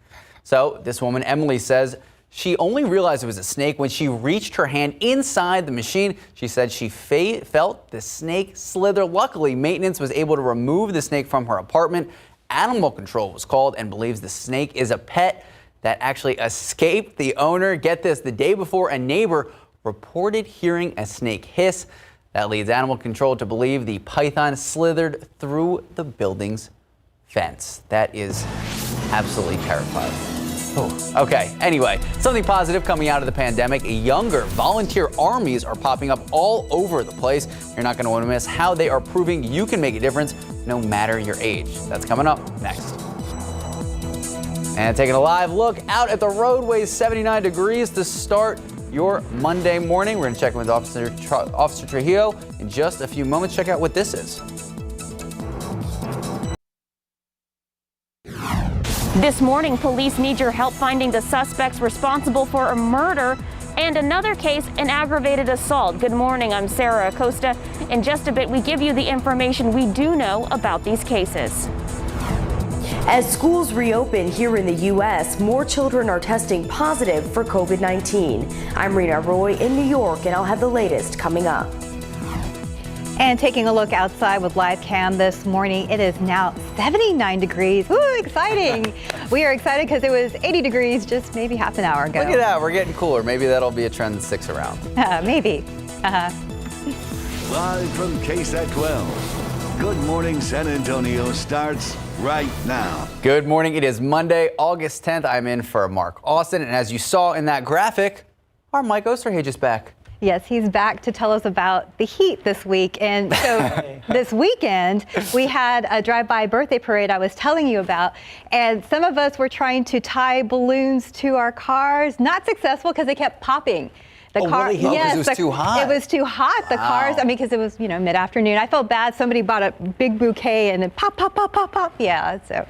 So this woman, Emily, says she only realized it was a snake when she reached her hand inside the machine. She said she felt the snake slither. Luckily, maintenance was able to remove the snake from her apartment. Animal control was called and believes the snake is a pet that actually escaped the owner. Get this, the day before, a neighbor reported hearing a snake hiss. That leads animal control to believe the python slithered through the building's fence. That is absolutely terrifying. Oh, okay, anyway, something positive coming out of the pandemic. Younger volunteer armies are popping up all over the place. You're not going to want to miss how they are proving you can make a difference no matter your age. That's coming up next. And taking a live look out at the roadways, 79 degrees to start your Monday morning. We're going to check in with Officer Trujillo in just a few moments. Check out what this is. This morning, police need your help finding the suspects responsible for a murder and another case, an aggravated assault. Good morning, I'm Sarah Acosta. In just a bit, we give you the information we do know about these cases. As schools reopen here in the U.S., more children are testing positive for COVID-19. I'm Rena Roy in New York, and I'll have the latest coming up. And taking a look outside with live cam this morning, it is now 79 degrees. Woo, exciting. We are excited because it was 80 degrees just maybe half an hour ago. Look at that, we're getting cooler. Maybe that'll be a trend that sticks around. Maybe. Live from KSAT 12. Good Morning San Antonio starts right now. Good morning. It is Monday, August 10th. I'm in for Mark Austin. And as you saw in that graphic, our Mike Osterhage is back. Yes, he's back to tell us about the heat this week. And so this weekend, we had a drive-by birthday parade I was telling you about. And some of us were trying to tie balloons to our cars. Not successful because they kept popping. The car, really? Yes, it was too hot. It was too hot. The cars, I mean, because it was, mid-afternoon. I felt bad. Somebody bought a big bouquet and then pop, pop, pop, pop, pop. Yeah, so.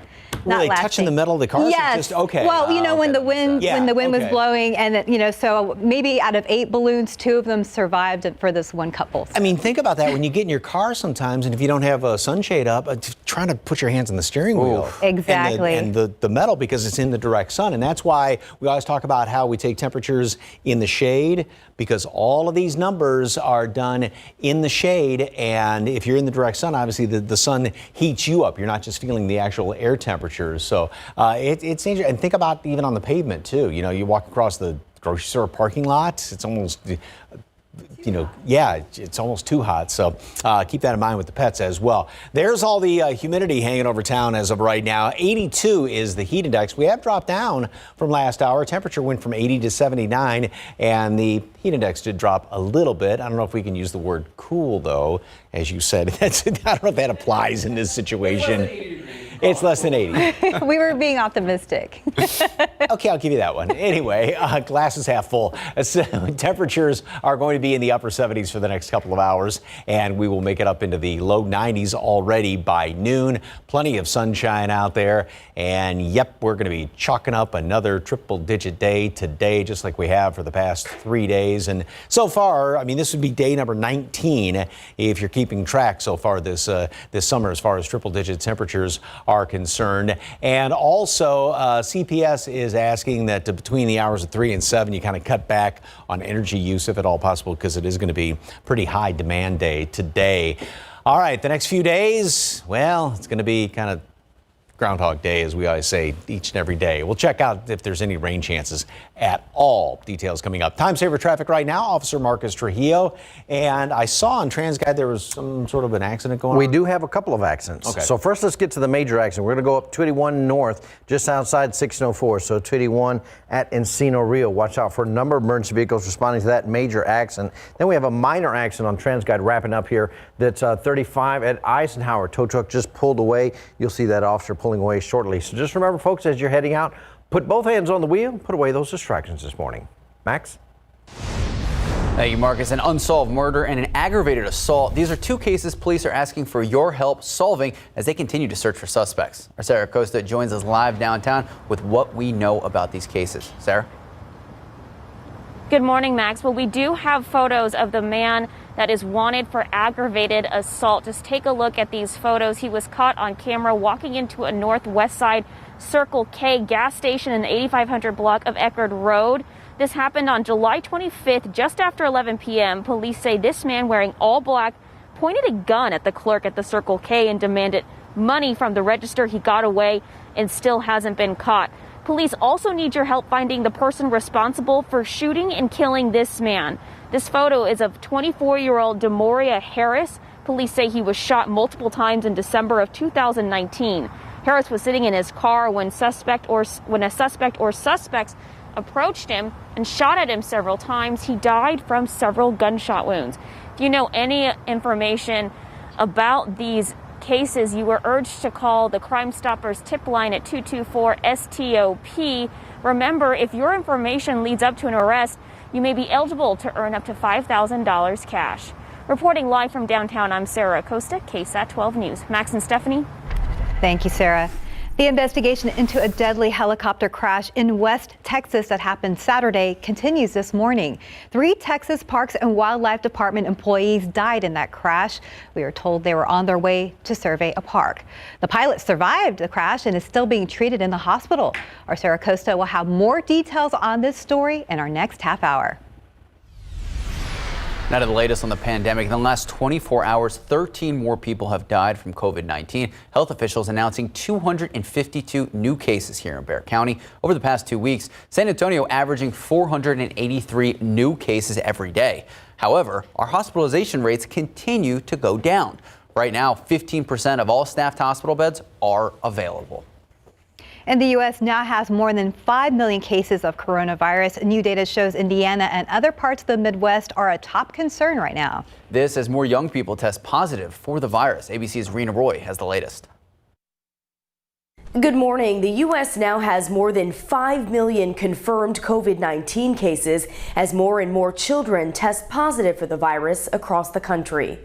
Were they touching the metal of the cars? Yes. Just, okay. Well, when the wind was blowing, and so maybe out of 8 balloons, 2 of them survived for this one couple. So. I mean, think about that when you get in your car sometimes, and if you don't have a sunshade up, trying to put your hands on the steering wheel. Exactly. And the metal, because it's in the direct sun, and that's why we always talk about how we take temperatures in the shade, because all of these numbers are done in the shade, and if you're in the direct sun, obviously the sun heats you up. You're not just feeling the actual air temperatures. So it's dangerous. And think about even on the pavement too. You walk across the grocery store parking lot, it's almost, it's almost too hot. So keep that in mind with the pets as well. There's all the humidity hanging over town as of right now. 82 is the heat index. We have dropped down from last hour. Temperature went from 80 to 79, and the heat index did drop a little bit. I don't know if we can use the word cool, though, as you said. I don't know if that applies in this situation. It's less than 80. We were being optimistic. Okay, I'll give you that one. Anyway, glass is half full. Temperatures are going to be in the upper 70s for the next couple of hours, and we will make it up into the low 90s already by noon. Plenty of sunshine out there, and yep, we're going to be chalking up another triple-digit day today, just like we have for the past 3 days. And so far, I mean, this would be day number 19 if you're keeping track so far this summer as far as triple-digit temperatures are concerned. And also, CPS is asking that between the hours of 3 and 7, you kind of cut back on energy use if at all possible, because it is going to be pretty high demand day today. All right, the next few days, well, it's going to be kind of Groundhog Day, as we always say, each and every day. We'll check out if there's any rain chances at all. Details coming up. Time saver traffic right now, Officer Marcus Trujillo. And I saw on TransGuide there was some sort of an accident going on. We do have a couple of accidents. Okay. So first, let's get to the major accident. We're going to go up 281 north, just outside 1604. So 281 at Encino Rio. Watch out for a number of emergency vehicles responding to that major accident. Then we have a minor accident on TransGuide wrapping up here. That's 35 at Eisenhower. Tow truck just pulled away. You'll see that officer pulling away shortly. So just remember, folks, as you're heading out, put both hands on the wheel, put away those distractions this morning. Max? Thank you, Marcus. An unsolved murder and an aggravated assault. These are two cases police are asking for your help solving as they continue to search for suspects. Our Sarah Costa joins us live downtown with what we know about these cases. Sarah? Good morning, Max. Well, we do have photos of the man that is wanted for aggravated assault. Just take a look at these photos. He was caught on camera walking into a Northwest Side Circle K gas station in the 8500 block of Eckerd Road. This happened on July 25th, just after 11 p.m. Police say this man wearing all black pointed a gun at the clerk at the Circle K and demanded money from the register. He got away and still hasn't been caught. Police also need your help finding the person responsible for shooting and killing this man. This photo is of 24-year-old Demoria Harris. Police say he was shot multiple times in December of 2019. Harris was sitting in his car when a suspect or suspects approached him and shot at him several times. He died from several gunshot wounds. If you know any information about these cases, you were urged to call the Crime Stoppers tip line at 224-STOP. Remember, if your information leads up to an arrest, you may be eligible to earn up to $5,000 cash. Reporting live from downtown, I'm Sarah Costa, KSAT 12 News. Max and Stephanie. Thank you, Sarah. The investigation into a deadly helicopter crash in West Texas that happened Saturday continues this morning. 3 Texas Parks and Wildlife Department employees died in that crash. We are told they were on their way to survey a park. The pilot survived the crash and is still being treated in the hospital. Our Sarah Costa will have more details on this story in our next half hour. Now to the latest on the pandemic. In the last 24 hours, 13 more people have died from COVID-19. Health officials announcing 252 new cases here in Bexar County. Over the past 2 weeks, San Antonio averaging 483 new cases every day. However, our hospitalization rates continue to go down. Right now, 15% of all staffed hospital beds are available. And the U.S. now has more than 5 million cases of coronavirus. New data shows Indiana and other parts of the Midwest are a top concern right now. This as more young people test positive for the virus. ABC's Rena Roy has the latest. Good morning. The U.S. now has more than 5 million confirmed COVID-19 cases as more and more children test positive for the virus across the country.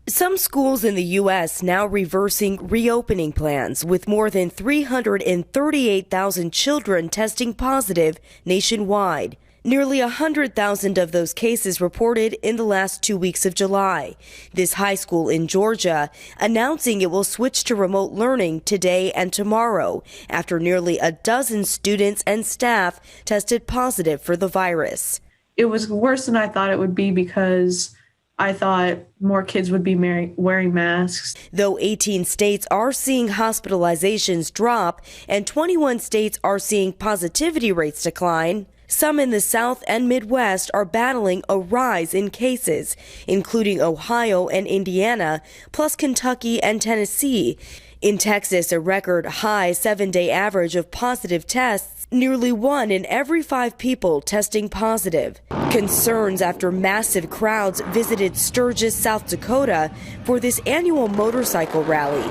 Some schools in the U.S. now reversing reopening plans, with more than 338,000 children testing positive nationwide. Nearly 100,000 of those cases reported in the last 2 weeks of July. This high school in Georgia announcing it will switch to remote learning today and tomorrow after nearly a dozen students and staff tested positive for the virus. It was worse than I thought it would be because I thought more kids would be wearing masks. Though 18 states are seeing hospitalizations drop and 21 states are seeing positivity rates decline, some in the South and Midwest are battling a rise in cases, including Ohio and Indiana, plus Kentucky and Tennessee. In Texas, a record high 7-day average of positive tests, nearly 1 in every 5 people testing positive. Concerns after massive crowds visited Sturgis, South Dakota for this annual motorcycle rally.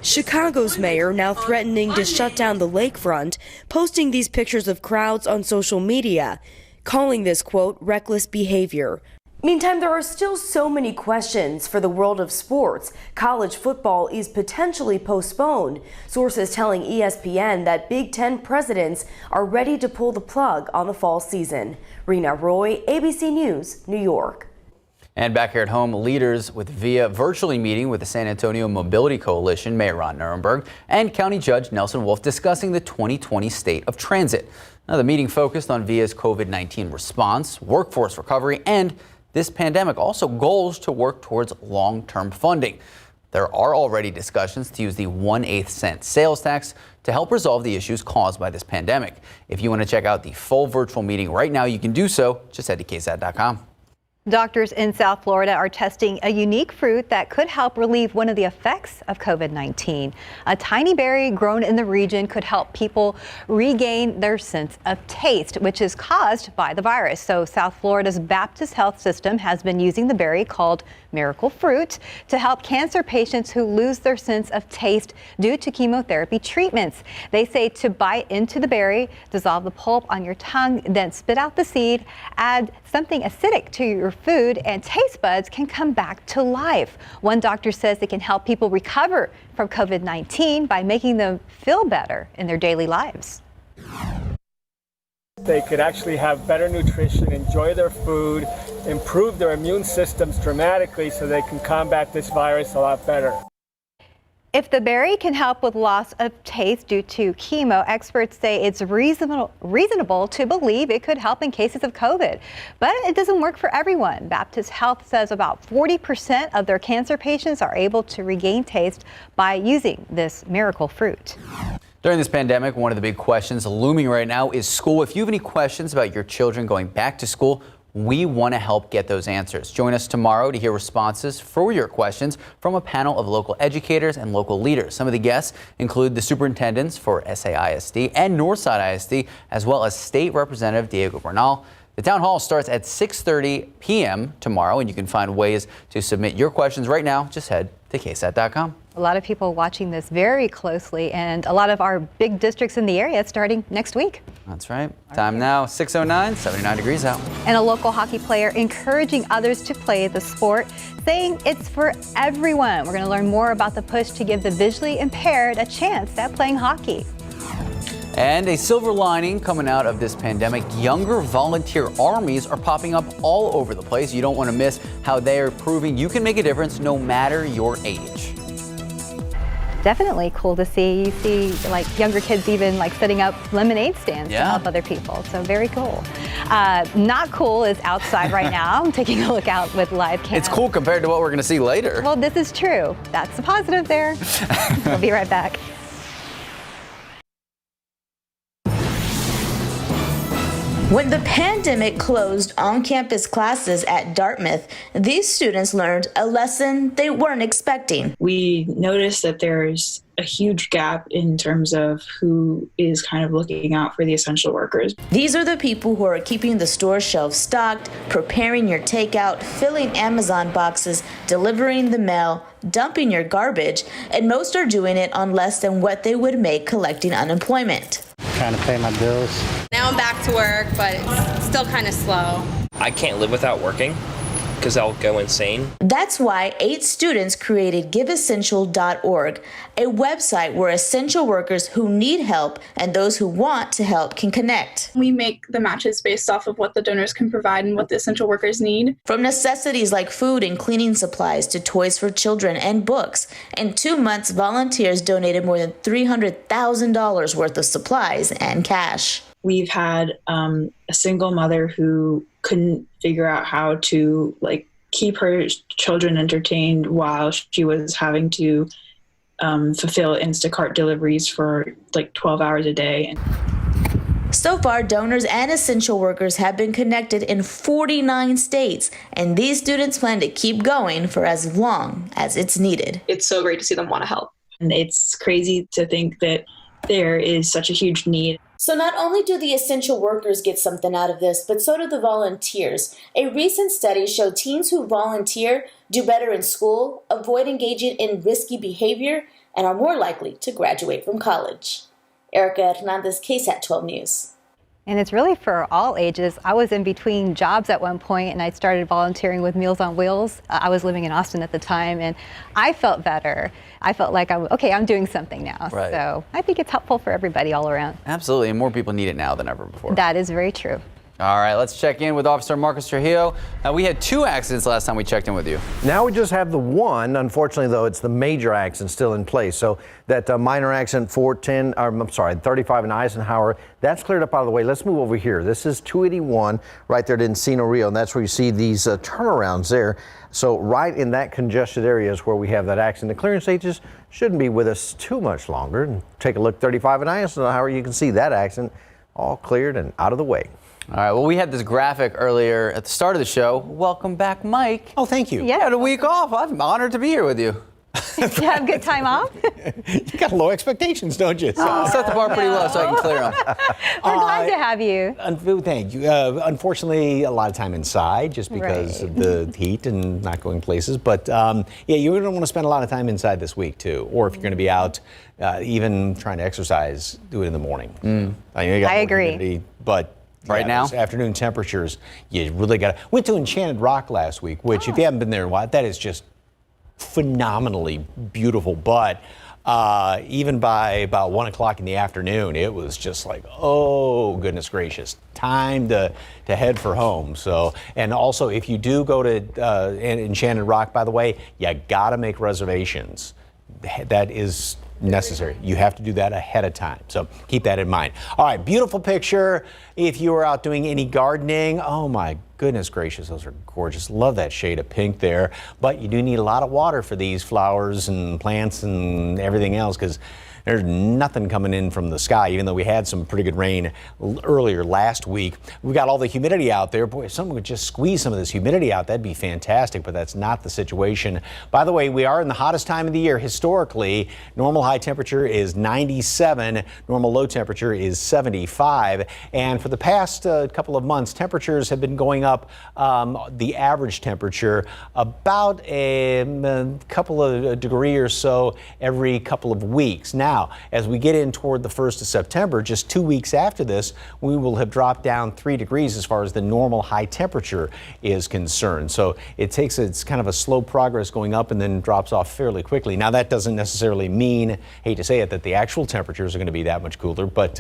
Chicago's mayor now threatening to shut down the lakefront, posting these pictures of crowds on social media, calling this, quote, reckless behavior. Meantime, there are still so many questions for the world of sports. College football is potentially postponed. Sources telling ESPN that Big Ten presidents are ready to pull the plug on the fall season. Rena Roy, ABC News, New York. And back here at home, leaders with VIA virtually meeting with the San Antonio Mobility Coalition, Mayor Ron Nirenberg, and County Judge Nelson Wolf discussing the 2020 state of transit. Now, the meeting focused on VIA's COVID-19 response, workforce recovery, and this pandemic, also goals to work towards long-term funding. There are already discussions to use the 1/8 cent sales tax to help resolve the issues caused by this pandemic. If you want to check out the full virtual meeting right now, you can do so. Just head to KSAT.com. Doctors in South Florida are testing a unique fruit that could help relieve one of the effects of COVID-19. A tiny berry grown in the region could help people regain their sense of taste, which is caused by the virus. So South Florida's Baptist Health System has been using the berry called Miracle Fruit to help cancer patients who lose their sense of taste due to chemotherapy treatments. They say to bite into the berry, dissolve the pulp on your tongue, then spit out the seed, add something acidic to your food, and taste buds can come back to life. One doctor says it can help people recover from COVID-19 by making them feel better in their daily lives. They could actually have better nutrition, enjoy their food, improve their immune systems dramatically so they can combat this virus a lot better. If the berry can help with loss of taste due to chemo, experts say it's reasonable to believe it could help in cases of COVID. But it doesn't work for everyone. Baptist Health says about 40% of their cancer patients are able to regain taste by using this miracle fruit. During this pandemic, one of the big questions looming right now is school. If you have any questions about your children going back to school, we want to help get those answers. Join us tomorrow to hear responses for your questions from a panel of local educators and local leaders. Some of the guests include the superintendents for SAISD and Northside ISD, as well as State Representative Diego Bernal. The town hall starts at 6:30 p.m. tomorrow, and you can find ways to submit your questions right now. Just head to KSAT.com. A lot of people watching this very closely, and a lot of our big districts in the area starting next week. That's right. Time now, 6:09, 79 degrees out. And a local hockey player encouraging others to play the sport, saying it's for everyone. We're going to learn more about the push to give the visually impaired a chance at playing hockey. And a silver lining coming out of this pandemic, younger volunteer armies are popping up all over the place. You don't want to miss how they are proving you can make a difference no matter your age. Definitely cool to see. You see like younger kids even like setting up lemonade stands to help other people. So very cool. Not cool is outside right now. I'm taking a look out with live cam. It's cool compared to what we're going to see later. Well, this is true. That's the positive there. We'll be right back. When the pandemic closed on-campus classes at Dartmouth, these students learned a lesson they weren't expecting. We noticed that there's a huge gap in terms of who is kind of looking out for the essential workers. These are the people who are keeping the store shelves stocked, preparing your takeout, filling Amazon boxes, delivering the mail, dumping your garbage, and most are doing it on less than what they would make collecting unemployment. Trying to pay my bills. Now I'm back to work, but it's still kind of slow. I can't live without working because I'll go insane. That's why 8 students created GiveEssential.org, a website where essential workers who need help and those who want to help can connect. We make the matches based off of what the donors can provide and what the essential workers need. From necessities like food and cleaning supplies to toys for children and books. In 2 months, volunteers donated more than $300,000 worth of supplies and cash. We've had a single mother who couldn't figure out how to keep her children entertained while she was having to fulfill Instacart deliveries for 12 hours a day. So far, donors and essential workers have been connected in 49 states, and these students plan to keep going for as long as it's needed. It's so great to see them want to help. And it's crazy to think that there is such a huge need. So not only do the essential workers get something out of this, but so do the volunteers. A recent study showed teens who volunteer do better in school, avoid engaging in risky behavior, and are more likely to graduate from college. Erica Hernandez, KSAT 12 News. And it's really for all ages. I was in between jobs at one point and I started volunteering with Meals on Wheels. I was living in Austin at the time and I felt better. I felt like I'm doing something now. Right. So I think it's helpful for everybody all around. Absolutely, and more people need it now than ever before. That is very true. All right, let's check in with Officer Marcus Trujillo. We had 2 accidents last time we checked in with you. Now we just have the one. Unfortunately, though, it's the major accident still in place. So that minor accident 35 and Eisenhower, that's cleared up out of the way. Let's move over here. This is 281 right there at Encino Rio, and that's where you see these turnarounds there. So right in that congested area is where we have that accident. The clearance agents shouldn't be with us too much longer. And take a look, 35 and Eisenhower, you can see that accident all cleared and out of the way. All right, well, we had this graphic earlier at the start of the show. Welcome back, Mike. Oh, thank you. Yeah, had a week off. I'm honored to be here with you. Did you have a good time off? You got low expectations, don't you? So set the bar pretty low so I can clear them. We're glad to have you. Thank you. Unfortunately, a lot of time inside just because of the heat and not going places. But yeah, you're going to want to spend a lot of time inside this week, too. Or if you're going to be out, even trying to exercise, do it in the morning. I agree. Humidity, but right now, afternoon temperatures, you really got to. Went to Enchanted Rock last week, which if you haven't been there in a while, that is just phenomenally beautiful. But even by about 1 o'clock in the afternoon, it was just like, oh goodness gracious, time to head for home. So, and also if you do go to Enchanted Rock, by the way, you got to make reservations. That is necessary. You have to do that ahead of time. So keep that in mind. All right, beautiful picture. If you are out doing any gardening, oh my goodness gracious, those are gorgeous. Love that shade of pink there. But you do need a lot of water for these flowers and plants and everything else, because there's nothing coming in from the sky, even though we had some pretty good rain earlier last week. We got all the humidity out there. Boy, if someone would just squeeze some of this humidity out, that'd be fantastic, but that's not the situation. By the way, we are in the hottest time of the year. Historically, normal high temperature is 97, normal low temperature is 75. And for the past couple of months, temperatures have been going up, the average temperature, about a couple of degree or so every couple of weeks. Now, as we get in toward the 1st of September, just 2 weeks after this, we will have dropped down 3 degrees as far as the normal high temperature is concerned. So it's kind of a slow progress going up and then drops off fairly quickly. Now, that doesn't necessarily mean, hate to say it, that the actual temperatures are going to be that much cooler, but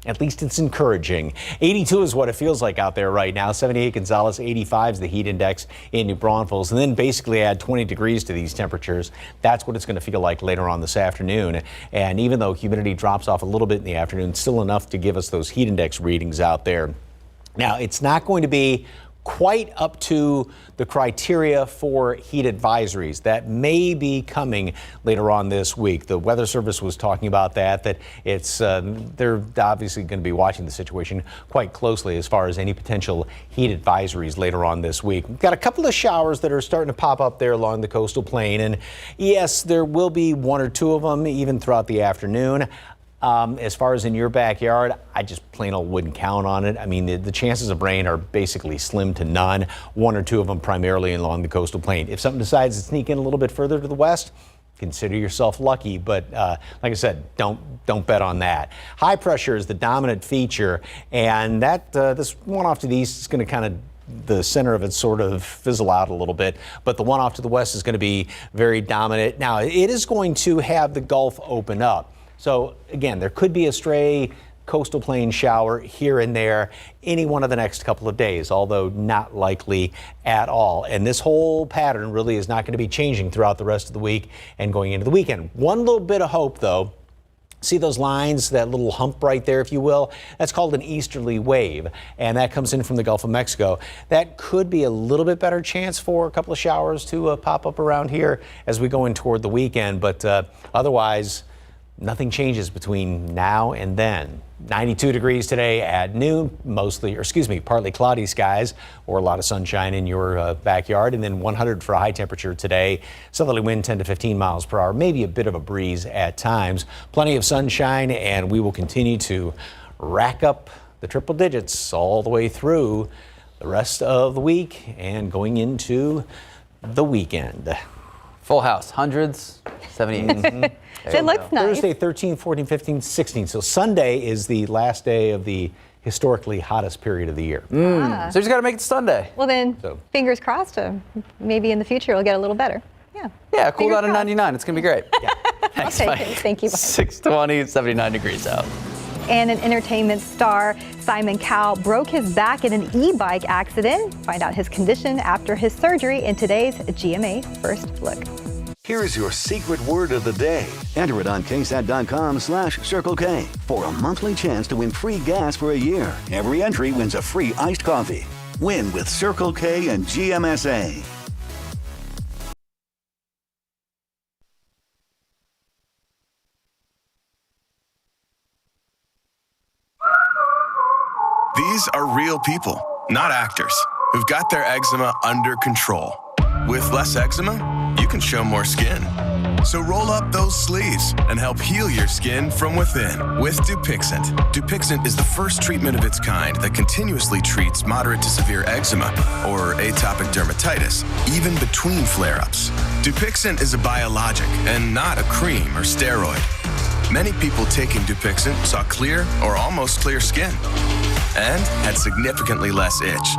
at least it's encouraging. 82 is what it feels like out there right now. 78 Gonzales, 85 is the heat index in New Braunfels. And then basically add 20 degrees to these temperatures. That's what it's going to feel like later on this afternoon. And even though humidity drops off a little bit in the afternoon, still enough to give us those heat index readings out there. Now, it's not going to be quite up to the criteria for heat advisories that may be coming later on this week. The Weather Service was talking about that it's they're obviously going to be watching the situation quite closely as far as any potential heat advisories later on this week. We've got a couple of showers that are starting to pop up there along the coastal plain, and yes, there will be 1 or 2 of them even throughout the afternoon. As far as in your backyard, I just plain old wouldn't count on it. I mean, the chances of rain are basically slim to none. 1 or 2 of them primarily along the coastal plain. If something decides to sneak in a little bit further to the west, consider yourself lucky. But like I said, don't bet on that. High pressure is the dominant feature, and that this one off to the east is going to kind of the center of it sort of fizzle out a little bit, but the one off to the west is going to be very dominant. Now, it is going to have the Gulf open up. So again, there could be a stray coastal plain shower here and there any one of the next couple of days, although not likely at all. And this whole pattern really is not going to be changing throughout the rest of the week and going into the weekend. One little bit of hope, though. See those lines, that little hump right there, if you will? That's called an easterly wave, and that comes in from the Gulf of Mexico. That could be a little bit better chance for a couple of showers to pop up around here as we go in toward the weekend, but otherwise, nothing changes between now and then. 92 degrees today at noon, partly cloudy skies or a lot of sunshine in your backyard, and then 100 for a high temperature today. Southerly wind 10 to 15 miles per hour, maybe a bit of a breeze at times. Plenty of sunshine, and we will continue to rack up the triple digits all the way through the rest of the week and going into the weekend. Full house, hundreds, 78. It looks nice. Thursday, 13, 14, 15, 16. So Sunday is the last day of the historically hottest period of the year. So you just got to make it Sunday. Well, then, fingers crossed, maybe in the future it'll get a little better. Yeah, cool down to 99. It's going to be great. Yeah. Thanks, Okay, Mike. thank you. 620, 79 degrees out. And an entertainment star, Simon Cowell, broke his back in an e-bike accident. Find out his condition after his surgery in today's GMA First Look. Here's your secret word of the day. Enter it on KSAT.com/Circle K for a monthly chance to win free gas for a year. Every entry wins a free iced coffee. Win with Circle K and GMSA. These are real people, not actors, who've got their eczema under control. With less eczema, you can show more skin. So roll up those sleeves and help heal your skin from within with Dupixent. Dupixent is the first treatment of its kind that continuously treats moderate to severe eczema or atopic dermatitis, even between flare-ups. Dupixent is a biologic and not a cream or steroid. Many people taking Dupixent saw clear or almost clear skin and had significantly less itch.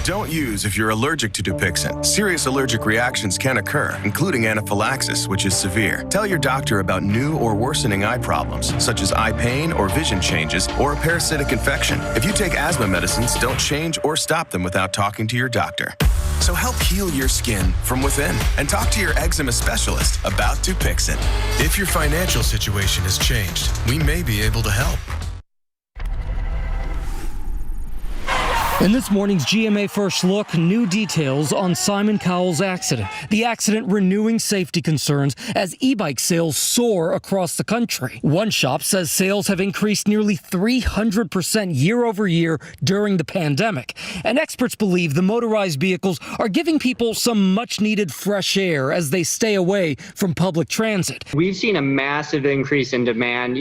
Don't use if you're allergic to Dupixent. Serious allergic reactions can occur, including anaphylaxis, which is severe. Tell your doctor about new or worsening eye problems, such as eye pain or vision changes, or a parasitic infection. If you take asthma medicines, don't change or stop them without talking to your doctor. So help heal your skin from within and talk to your eczema specialist about Dupixent. If your financial situation has changed, we may be able to help. In this morning's GMA First Look, new details on Simon Cowell's accident. The accident renewing safety concerns as e-bike sales soar across the country. One shop says sales have increased nearly 300% year over year during the pandemic. And experts believe the motorized vehicles are giving people some much needed fresh air as they stay away from public transit. We've seen a massive increase in demand,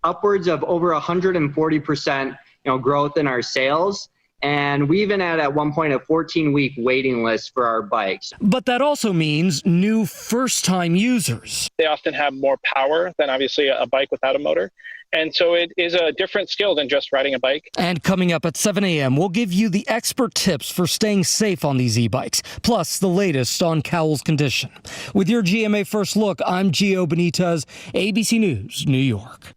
upwards of over 140%, growth in our sales. And we even had at one point a 14-week waiting list for our bikes. But that also means new first-time users. They often have more power than obviously a bike without a motor. And so it is a different skill than just riding a bike. And coming up at 7 a.m., we'll give you the expert tips for staying safe on these e-bikes, plus the latest on Cowell's condition. With your GMA First Look, I'm Gio Benitez, ABC News, New York.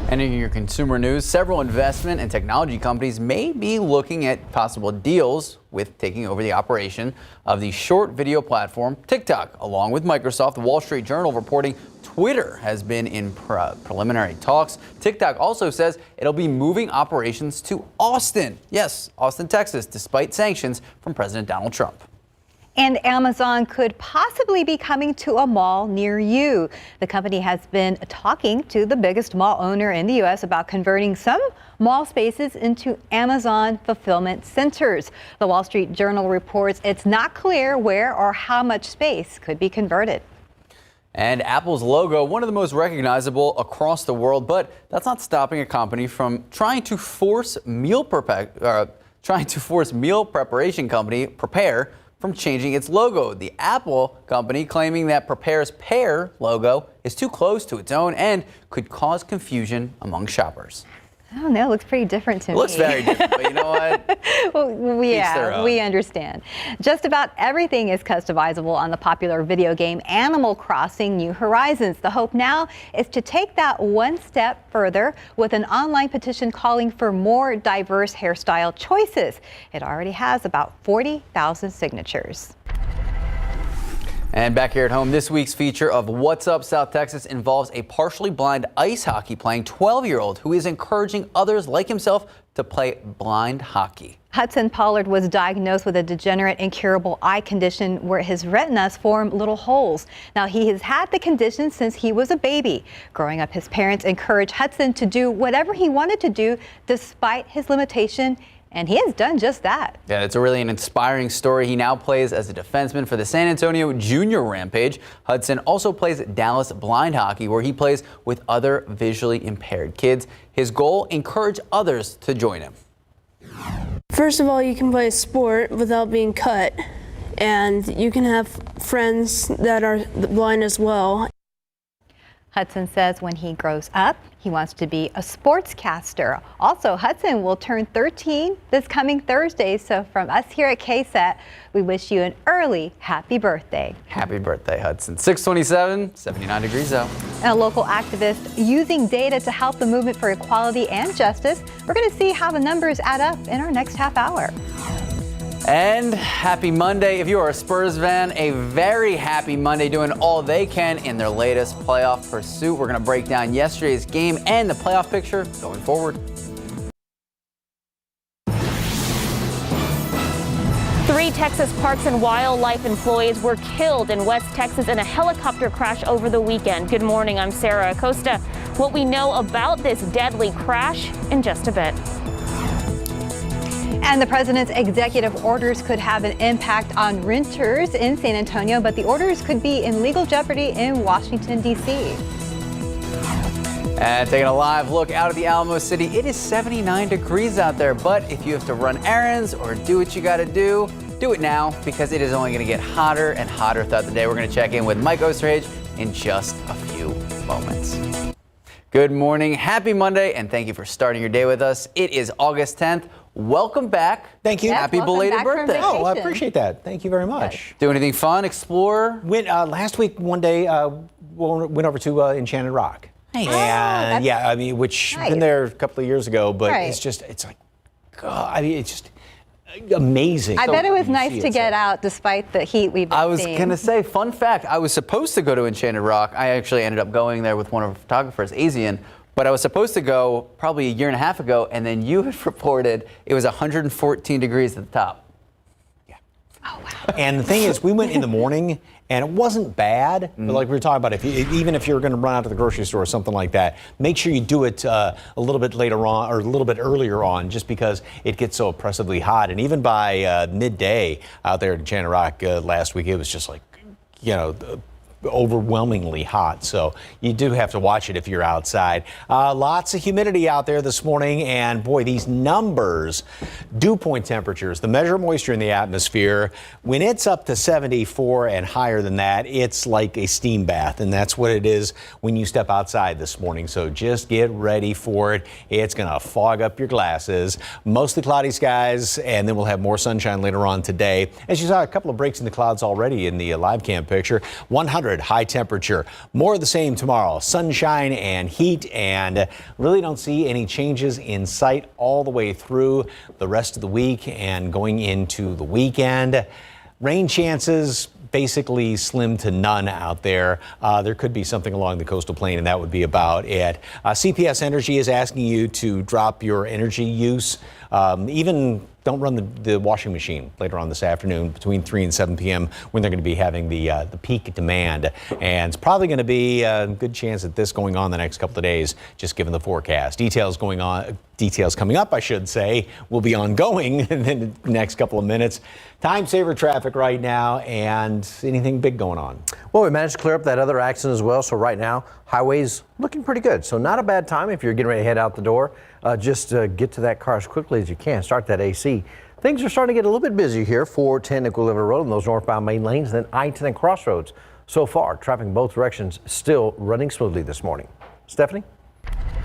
And in your consumer news, several investment and technology companies may be looking at possible deals with taking over the operation of the short video platform TikTok, along with Microsoft. The Wall Street Journal reporting Twitter has been in preliminary talks. TikTok also says it'll be moving operations to Austin. Yes, Austin, Texas, despite sanctions from President Donald Trump. And Amazon could possibly be coming to a mall near you. The company has been talking to the biggest mall owner in the U.S. about converting some mall spaces into Amazon fulfillment centers. The Wall Street Journal reports it's not clear where or how much space could be converted. And Apple's logo, one of the most recognizable across the world, but that's not stopping a company from trying to force meal preparation company Prepare from changing its logo. The Apple company claiming that Prepare's pear logo is too close to its own and could cause confusion among shoppers. I don't know, it looks pretty different to me. It looks very different, but you know what? Well, yeah, we understand. Just about everything is customizable on the popular video game Animal Crossing New Horizons. The hope now is to take that one step further with an online petition calling for more diverse hairstyle choices. It already has about 40,000 signatures. And back here at home, this week's feature of What's Up South Texas involves a partially blind ice hockey playing 12-year-old who is encouraging others like himself to play blind hockey. Hudson Pollard was diagnosed with a degenerate incurable eye condition where his retinas form little holes. Now, he has had the condition since he was a baby. Growing up, his parents encouraged Hudson to do whatever he wanted to do despite his limitation. And he has done just that. Yeah, it's really an inspiring story. He now plays as a defenseman for the San Antonio Junior Rampage. Hudson also plays Dallas blind hockey, where he plays with other visually impaired kids. His goal, encourage others to join him. First of all, you can play a sport without being cut, and you can have friends that are blind as well. Hudson says when he grows up, he wants to be a sportscaster. Also, Hudson will turn 13 this coming Thursday. So from us here at KSAT, we wish you an early happy birthday. Happy birthday, Hudson. 627, 79 degrees out. And a local activist using data to help the movement for equality and justice. We're going to see how the numbers add up in our next half hour. And happy Monday. If you are a Spurs fan, a very happy Monday, doing all they can in their latest playoff pursuit. We're going to break down yesterday's game and the playoff picture going forward. 3 Texas Parks and Wildlife employees were killed in West Texas in a helicopter crash over the weekend. Good morning, I'm Sarah Acosta. What we know about this deadly crash in just a bit. And the president's executive orders could have an impact on renters in San Antonio, but the orders could be in legal jeopardy in Washington, D.C. And taking a live look out of the Alamo City, it is 79 degrees out there. But if you have to run errands or do what you got to do it now, because it is only going to get hotter and hotter throughout the day. We're going to check in with Mike Osterhage in just a few moments. Good morning, happy Monday, and thank you for starting your day with us. It is August 10th. Welcome back. Thank you. Yes, happy belated birthday. Oh, I appreciate that. Thank you very much. Do anything fun? Explore? Went last week. One day, went over to Enchanted Rock. Nice. And yeah, I mean, which Nice. been there a couple of years ago, but Right. it's like, God, I mean, it's just amazing. I bet it was You nice see to it, get so. out despite the heat we've been I was seeing. going to say, fun fact, I was supposed to go to Enchanted Rock. I actually ended up going there with one of our photographers, Asian. But I was supposed to go probably a year and a half ago, and then you had reported it was 114 degrees at the top. Oh, wow. And the thing is, we went in the morning, and it wasn't bad. But like we were talking about, even if you're going to run out to the grocery store or something like that, make sure you do it a little bit later on or a little bit earlier on, just because it gets so oppressively hot. And even by midday out there at Enchanted Rock last week, it was just like, overwhelmingly hot. So you do have to watch it if you're outside. Lots of humidity out there this morning, and boy, these numbers, dew point temperatures, the measure of moisture in the atmosphere, when it's up to 74 and higher than that, it's like a steam bath, and that's what it is when you step outside this morning. So just get ready for it. It's going to fog up your glasses. Mostly cloudy skies, and then we'll have more sunshine later on today. As you saw, a couple of breaks in the clouds already in the live cam picture. 100 high temperature. More of the same tomorrow. Sunshine and heat, and really don't see any changes in sight all the way through the rest of the week and going into the weekend. Rain chances basically slim to none out there. There could be something along the coastal plain, and that would be about it. CPS Energy is asking you to drop your energy use. Even don't run the washing machine later on this afternoon between 3 and 7 p.m. when they're going to be having the peak demand. And it's probably going to be a good chance at this going on the next couple of days, just given the forecast. Details coming up, I should say, will be ongoing in the next couple of minutes. Time saver traffic right now, and anything big going on? Well, we managed to clear up that other accident as well. So right now, highways looking pretty good. So not a bad time if you're getting ready to head out the door. Just get to that car as quickly as you can. Start that AC. Things are starting to get a little bit busier here. 410 Nickel River Road and those northbound main lanes, then I-10 and Crossroads. So far, traffic in both directions still running smoothly this morning. Stephanie?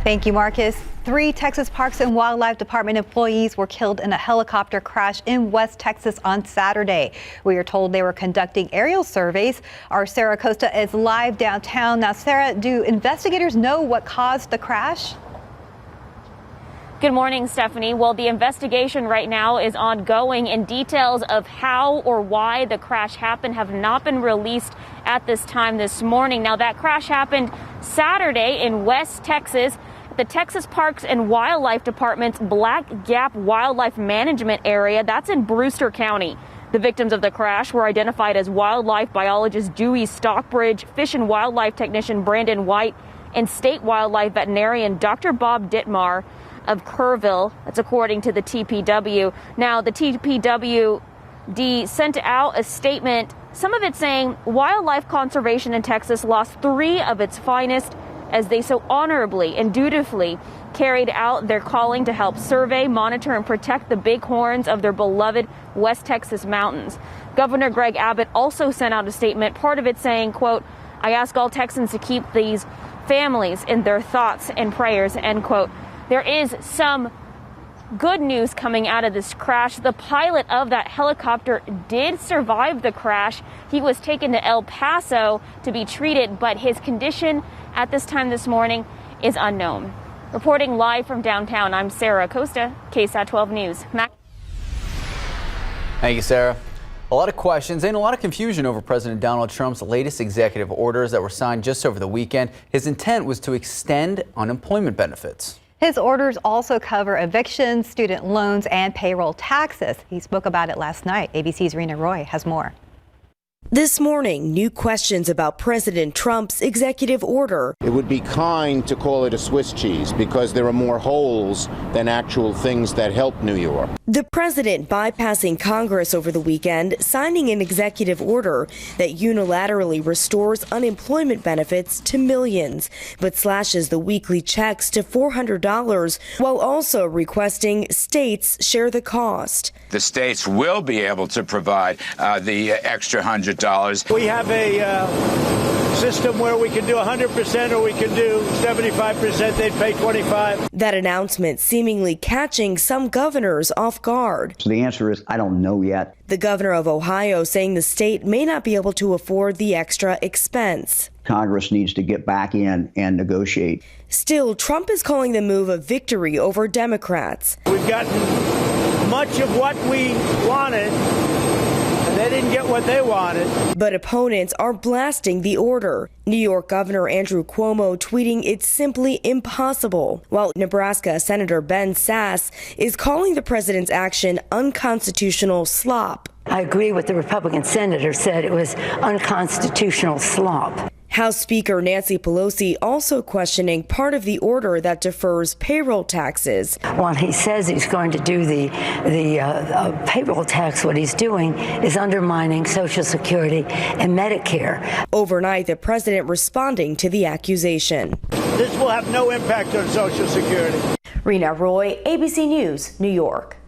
Thank you, Marcus. 3 Texas Parks and Wildlife Department employees were killed in a helicopter crash in West Texas on Saturday. We are told they were conducting aerial surveys. Our Sarah Acosta is live downtown. Now, Sarah, do investigators know what caused the crash? Good morning, Stephanie. Well, the investigation right now is ongoing, and details of how or why the crash happened have not been released at this time this morning. Now, that crash happened Saturday in West Texas. The Texas Parks and Wildlife Department's Black Gap Wildlife Management Area. That's in Brewster County. The victims of the crash were identified as wildlife biologist Dewey Stockbridge, fish and wildlife technician Brandon White, and state wildlife veterinarian Dr. Bob Dittmar of Kerrville. That's according to the TPW. Now, the TPWD sent out a statement, some of it saying wildlife conservation in Texas lost 3 of its finest as they so honorably and dutifully carried out their calling to help survey, monitor, and protect the bighorns of their beloved West Texas mountains. Governor Greg Abbott also sent out a statement, part of it saying, quote, "I ask all Texans to keep these families in their thoughts and prayers, end quote. There is some good news coming out of this crash. The pilot of that helicopter did survive the crash. He was taken to El Paso to be treated, but his condition at this time this morning is unknown. Reporting live from downtown, I'm Sarah Acosta, KSAT 12 News. Thank you, Sarah. A lot of questions and a lot of confusion over President Donald Trump's latest executive orders that were signed just over the weekend. His intent was to extend unemployment benefits. His orders also cover evictions, student loans, and payroll taxes. He spoke about it last night. ABC's Rena Roy has more. This morning, new questions about President Trump's executive order. It would be kind to call it a Swiss cheese because there are more holes than actual things that help New York. The president bypassing Congress over the weekend, signing an executive order that unilaterally restores unemployment benefits to millions, but slashes the weekly checks to $400 while also requesting states share the cost. The states will be able to provide the extra $100. We have a system where we can do 100% or we can do 75%. They'd pay 25%. That announcement seemingly catching some governors off guard. So the answer is, I don't know yet. The governor of Ohio saying the state may not be able to afford the extra expense. Congress needs to get back in and negotiate. Still, Trump is calling the move a victory over Democrats. We've gotten much of what we wanted. They didn't get what they wanted. But opponents are blasting the order. New York Governor Andrew Cuomo tweeting it's simply impossible, while Nebraska Senator Ben Sasse is calling the president's action unconstitutional slop. I agree with the Republican senator said it was unconstitutional slop. House Speaker Nancy Pelosi also questioning part of the order that defers payroll taxes. While he says he's going to do the payroll tax, what he's doing is undermining Social Security and Medicare. Overnight, the president responding to the accusation. This will have no impact on Social Security. Rena Roy, ABC News, New York.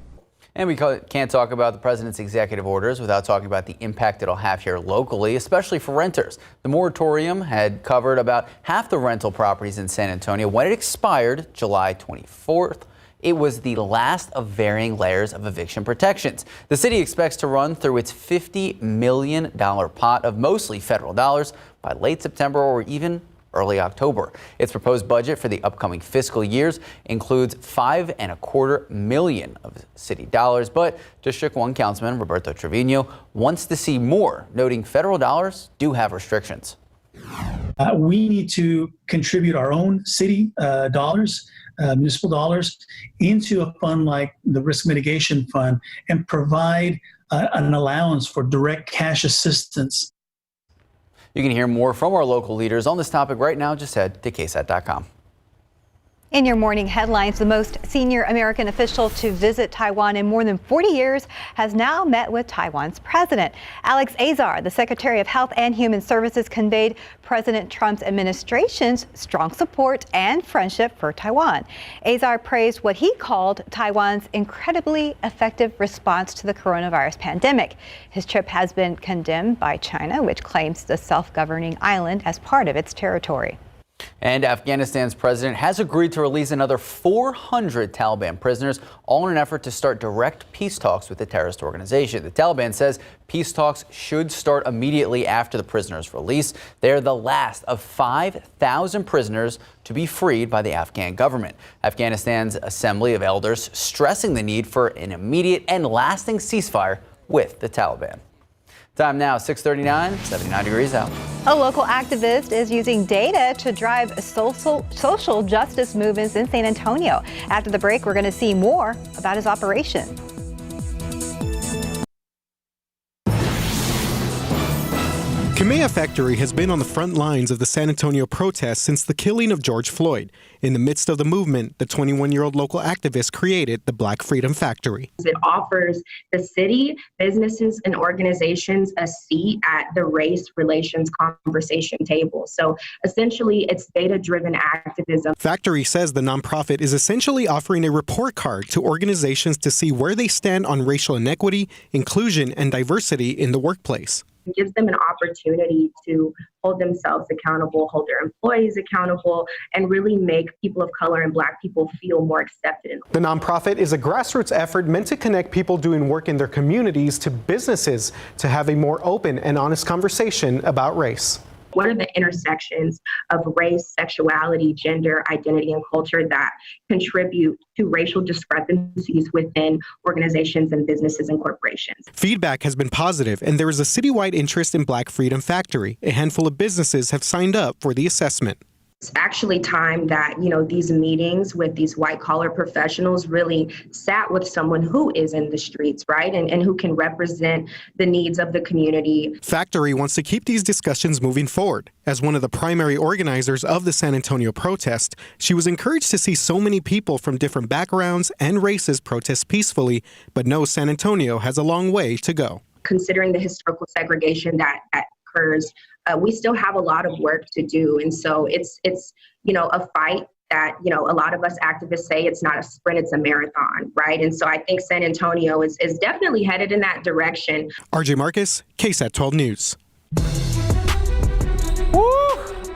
And we can't talk about the president's executive orders without talking about the impact it'll have here locally, especially for renters. The moratorium had covered about half the rental properties in San Antonio when it expired July 24th. It was the last of varying layers of eviction protections. The city expects to run through its $50 million pot of mostly federal dollars by late September or even early October. Its proposed budget for the upcoming fiscal years includes $5.25 million of city dollars, but District 1 Councilman Roberto Trevino wants to see more, noting federal dollars do have restrictions. We need to contribute our own city dollars, municipal dollars, into a fund like the Risk Mitigation Fund and provide an allowance for direct cash assistance. You can hear more from our local leaders on this topic right now. Just head to KSAT.com. In your morning headlines, the most senior American official to visit Taiwan in more than 40 years has now met with Taiwan's president. Alex Azar, the Secretary of Health and Human Services, conveyed President Trump's administration's strong support and friendship for Taiwan. Azar praised what he called Taiwan's incredibly effective response to the coronavirus pandemic. His trip has been condemned by China, which claims the self-governing island as part of its territory. And Afghanistan's president has agreed to release another 400 Taliban prisoners, all in an effort to start direct peace talks with the terrorist organization. The Taliban says peace talks should start immediately after the prisoners' release. They're the last of 5,000 prisoners to be freed by the Afghan government. Afghanistan's Assembly of Elders stressing the need for an immediate and lasting ceasefire with the Taliban. Time now, 6:39, 79 degrees out. A local activist is using data to drive social justice movements in San Antonio. After the break, we're going to see more about his operation. Kamea Factory has been on the front lines of the San Antonio protests since the killing of George Floyd. In the midst of the movement, the 21-year-old local activist created the Black Freedom Factory. It offers the city, businesses, and organizations a seat at the race relations conversation table. So essentially, it's data-driven activism. Factory says the nonprofit is essentially offering a report card to organizations to see where they stand on racial inequity, inclusion, and diversity in the workplace. It gives them an opportunity to hold themselves accountable, hold their employees accountable, and really make people of color and Black people feel more accepted. The nonprofit is a grassroots effort meant to connect people doing work in their communities to businesses to have a more open and honest conversation about race. What are the intersections of race, sexuality, gender, identity, and culture that contribute to racial discrepancies within organizations and businesses and corporations? Feedback has been positive, and there is a citywide interest in Black Freedom Factory. A handful of businesses have signed up for the assessment. It's actually time that, these meetings with these white collar professionals really sat with someone who is in the streets, right? And who can represent the needs of the community. Factory wants to keep these discussions moving forward. As one of the primary organizers of the San Antonio protest, she was encouraged to see so many people from different backgrounds and races protest peacefully, but knows San Antonio has a long way to go. Considering the historical segregation that occurs, we still have a lot of work to do. And so it's a fight that, a lot of us activists say it's not a sprint, it's a marathon, right? And so I think San Antonio is definitely headed in that direction. RJ Marcus, KSAT 12 News.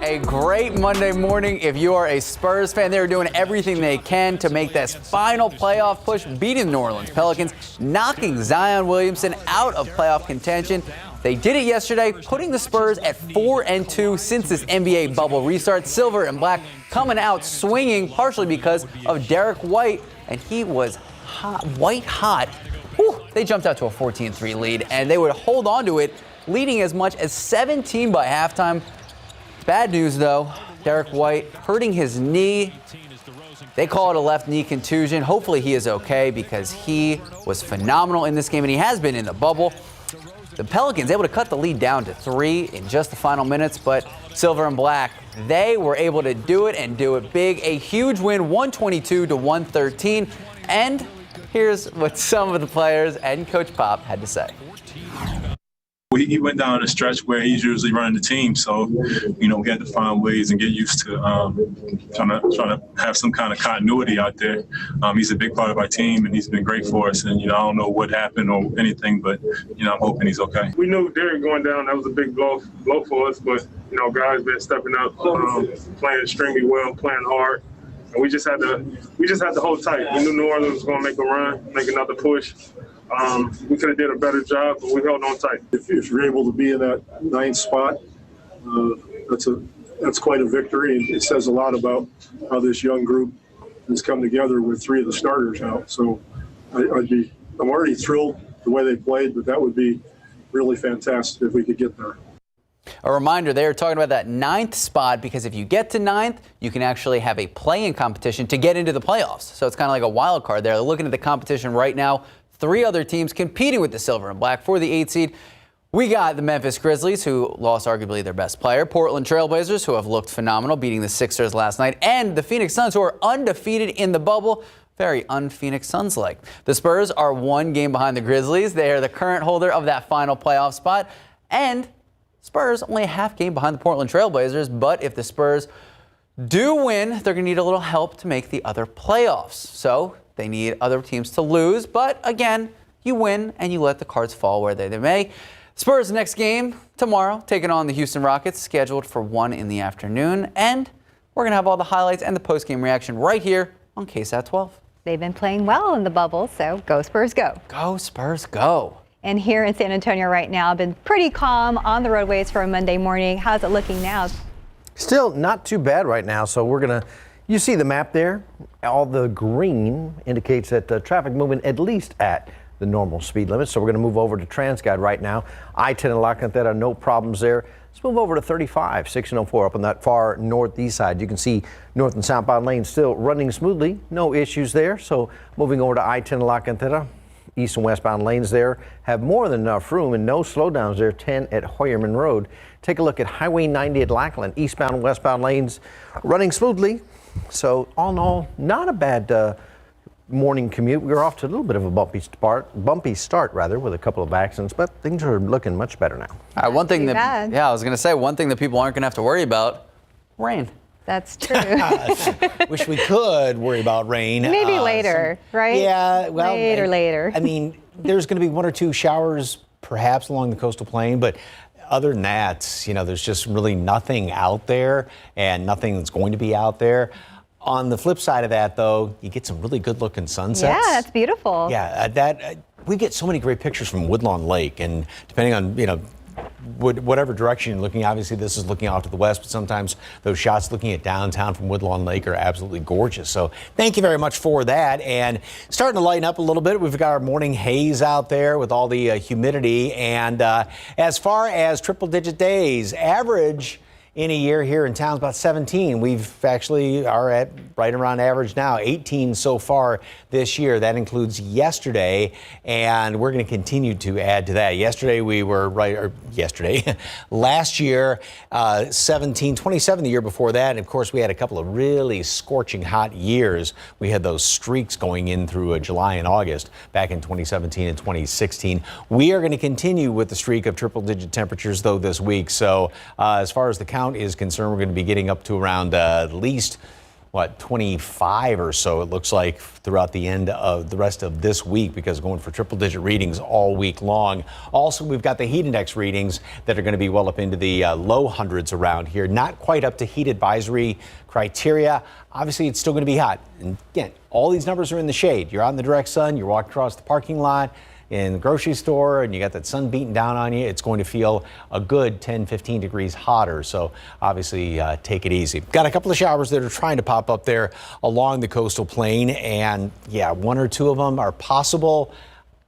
A great Monday morning if you are a Spurs fan. They're doing everything they can to make this final playoff push, beating the New Orleans Pelicans, knocking Zion Williamson out of playoff contention. They did it yesterday, putting the Spurs at 4-2 since this NBA bubble restart. Silver and Black coming out swinging, partially because of Derek White, and he was white hot. Whew, they jumped out to a 14-3 lead, and they would hold on to it, leading as much as 17 by halftime. Bad news, though. Derek White hurting his knee. They call it a left knee contusion. Hopefully he is okay because he was phenomenal in this game, and he has been in the bubble. The Pelicans able to cut the lead down to 3 in just the final minutes, but Silver and Black, they were able to do it and do it big. A huge win, 122-113. And here's what some of the players and Coach Pop had to say. He went down a stretch where he's usually running the team, so we had to find ways and get used to trying to have some kind of continuity out there. He's a big part of our team, and he's been great for us. And I don't know what happened or anything, but I'm hoping he's okay. We knew Derek going down, that was a big blow for us, but guys been stepping up, playing extremely well, playing hard. And we just had to hold tight. We knew New Orleans was going to make a run, make another push. We could have did a better job, but we held on tight. If you're able to be in that 9th spot, that's quite a victory. It says a lot about how this young group has come together with 3 of the starters out. So I'm already thrilled the way they played, but that would be really fantastic if we could get there. A reminder, they are talking about that 9th spot because if you get to 9th, you can actually have a play-in competition to get into the playoffs. So it's kind of like a wild card there. They're looking at the competition right now. 3 other teams competing with the Silver and Black for the 8th seed. We got the Memphis Grizzlies, who lost arguably their best player, Portland Trailblazers, who have looked phenomenal, beating the Sixers last night, and the Phoenix Suns, who are undefeated in the bubble. Very un-Phoenix Suns-like. The Spurs are 1 game behind the Grizzlies. They are the current holder of that final playoff spot. And Spurs only a half game behind the Portland Trailblazers, but if the Spurs do win, they're going to need a little help to make the other playoffs. So they need other teams to lose, but again, you win and you let the cards fall where they may. Spurs next game tomorrow, taking on the Houston Rockets, scheduled for 1 in the afternoon. And we're going to have all the highlights and the post-game reaction right here on KSAT 12. They've been playing well in the bubble, so go Spurs go. Go Spurs go. And here in San Antonio right now, been pretty calm on the roadways for a Monday morning. How's it looking now? Still not too bad right now, so we're going to you see the map there. All the green indicates that traffic moving at least at the normal speed limit. So we're going to move over to TransGuide right now. I-10 in La Cantera, no problems there. Let's move over to 35, 1604 up on that far northeast side. You can see north and southbound lanes still running smoothly. No issues there. So moving over to I-10 in La Cantera. East and westbound lanes there have more than enough room and no slowdowns there. 10 at Hoyerman Road. Take a look at Highway 90 at Lackland. Eastbound and westbound lanes running smoothly. So all in all, not a bad morning commute. We were off to a little bit of a bumpy start with a couple of accidents, but things are looking much better now. One thing that, I was going to say, one thing that people aren't going to have to worry about, rain. That's true. Wish we could worry about rain. Maybe later, right? Yeah, well, later. I mean, there's going to be 1 or 2 showers perhaps along the coastal plain, but other than that, there's just really nothing out there and nothing that's going to be out there. On the flip side of that, though, you get some really good looking sunsets. Yeah, that's beautiful. Yeah, we get so many great pictures from Woodlawn Lake, and depending on, whatever direction you're looking, obviously this is looking off to the west, but sometimes those shots looking at downtown from Woodlawn Lake are absolutely gorgeous. So thank you very much for that. And starting to lighten up a little bit. We've got our morning haze out there with all the humidity. And as far as triple digit days, average in a year here in town is about 17. We've actually are at right around average now, 18 so far this year. That includes yesterday, and we're going to continue to add to that. Yesterday we were last year, 17, 27 the year before that. And of course, we had a couple of really scorching hot years. We had those streaks going in through July and August back in 2017 and 2016. We are going to continue with the streak of triple digit temperatures though this week. So as far as the count is concerned, we're going to be getting up to around at least 25 or so, it looks like, throughout the end of the rest of this week, because going for triple digit readings all week long. Also, we've got the heat index readings that are going to be well up into the low hundreds around here, not quite up to heat advisory criteria. Obviously, it's still going to be hot. And again, all these numbers are in the shade. You're out in the direct sun, you're walking across the parking lot in the grocery store, and you got that sun beating down on you. It's going to feel a good 10, 15 degrees hotter. So obviously take it easy. Got a couple of showers that are trying to pop up there along the coastal plain. And yeah, one or two of them are possible.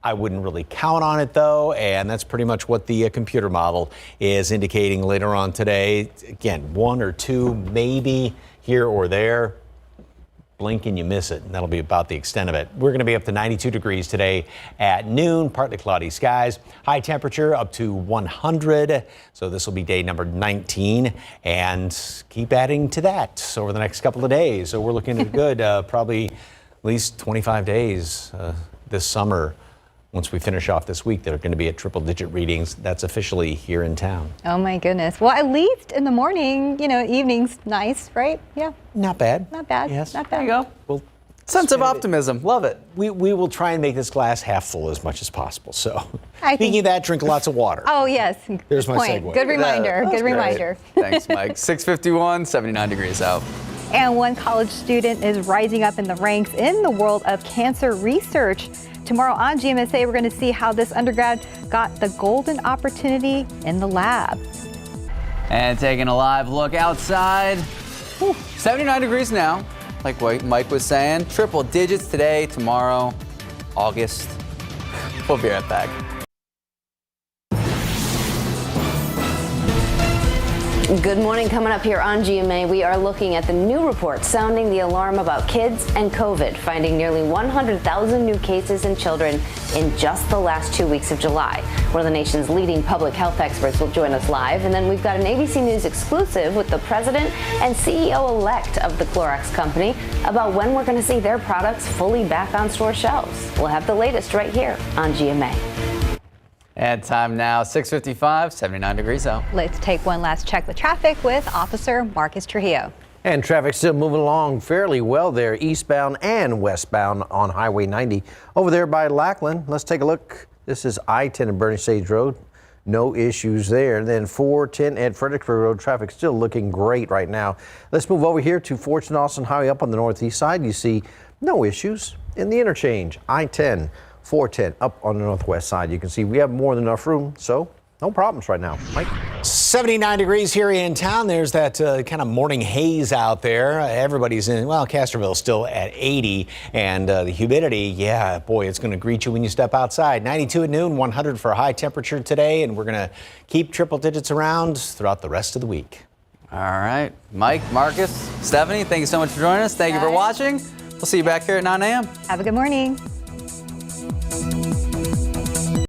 I wouldn't really count on it though. And that's pretty much what the computer model is indicating later on today. Again, one or two, maybe here or there. Blink and you miss it, and that'll be about the extent of it. We're going to be up to 92 degrees today at noon, partly cloudy skies. High temperature up to 100, so this will be day number 19, and keep adding to that over the next couple of days. So we're looking at good, probably at least 25 days this summer. Once we finish off this week, they're going to be at triple digit readings. That's officially here in town. Oh my goodness. Well, at least in the morning, evening's nice, right? Yeah. Not bad. Not bad. Yes. Not bad. There you go. Well, sense of optimism. Love it. We will try and make this glass half full as much as possible. So I speaking of that, drink lots of water. Oh, yes. There's my point. segue. Good reminder. That's Good great. reminder. Thanks, Mike. 6:51, 79 degrees out. And one college student is rising up in the ranks in the world of cancer research. Tomorrow on GMSA, we're going to see how this undergrad got the golden opportunity in the lab. And taking a live look outside. 79 degrees now, like what Mike was saying. Triple digits today, tomorrow, August. We'll be right back. Good morning. Coming up here on GMA, we are looking at the new report sounding the alarm about kids and COVID, finding nearly 100,000 new cases in children in just the last 2 weeks of July. One of the nation's leading public health experts will join us live. And then we've got an ABC News exclusive with the president and CEO-elect of the Clorox company about when we're going to see their products fully back on store shelves. We'll have the latest right here on GMA. And time now, 6:55, 79 degrees out. Let's take one last check with traffic with Officer Marcus Trujillo. And traffic still moving along fairly well there, eastbound and westbound on Highway 90. Over there by Lackland, let's take a look. This is I-10 and Burning Stage Road. No issues there. Then 410 at Fredericksburg Road, traffic still looking great right now. Let's move over here to Fortune Austin Highway up on the northeast side. You see no issues in the interchange. I-10. 410 up on the northwest side. You can see we have more than enough room, so no problems right now. Mike? 79 degrees here in town. There's that kind of morning haze out there. Everybody's in, well, Castroville's still at 80, and the humidity, yeah, boy, it's going to greet you when you step outside. 92 at noon, 100 for a high temperature today, and we're going to keep triple digits around throughout the rest of the week. All right. Mike, Marcus, Stephanie, thank you so much for joining us. Thank you for watching. We'll see you back here at 9 a.m. Have a good morning.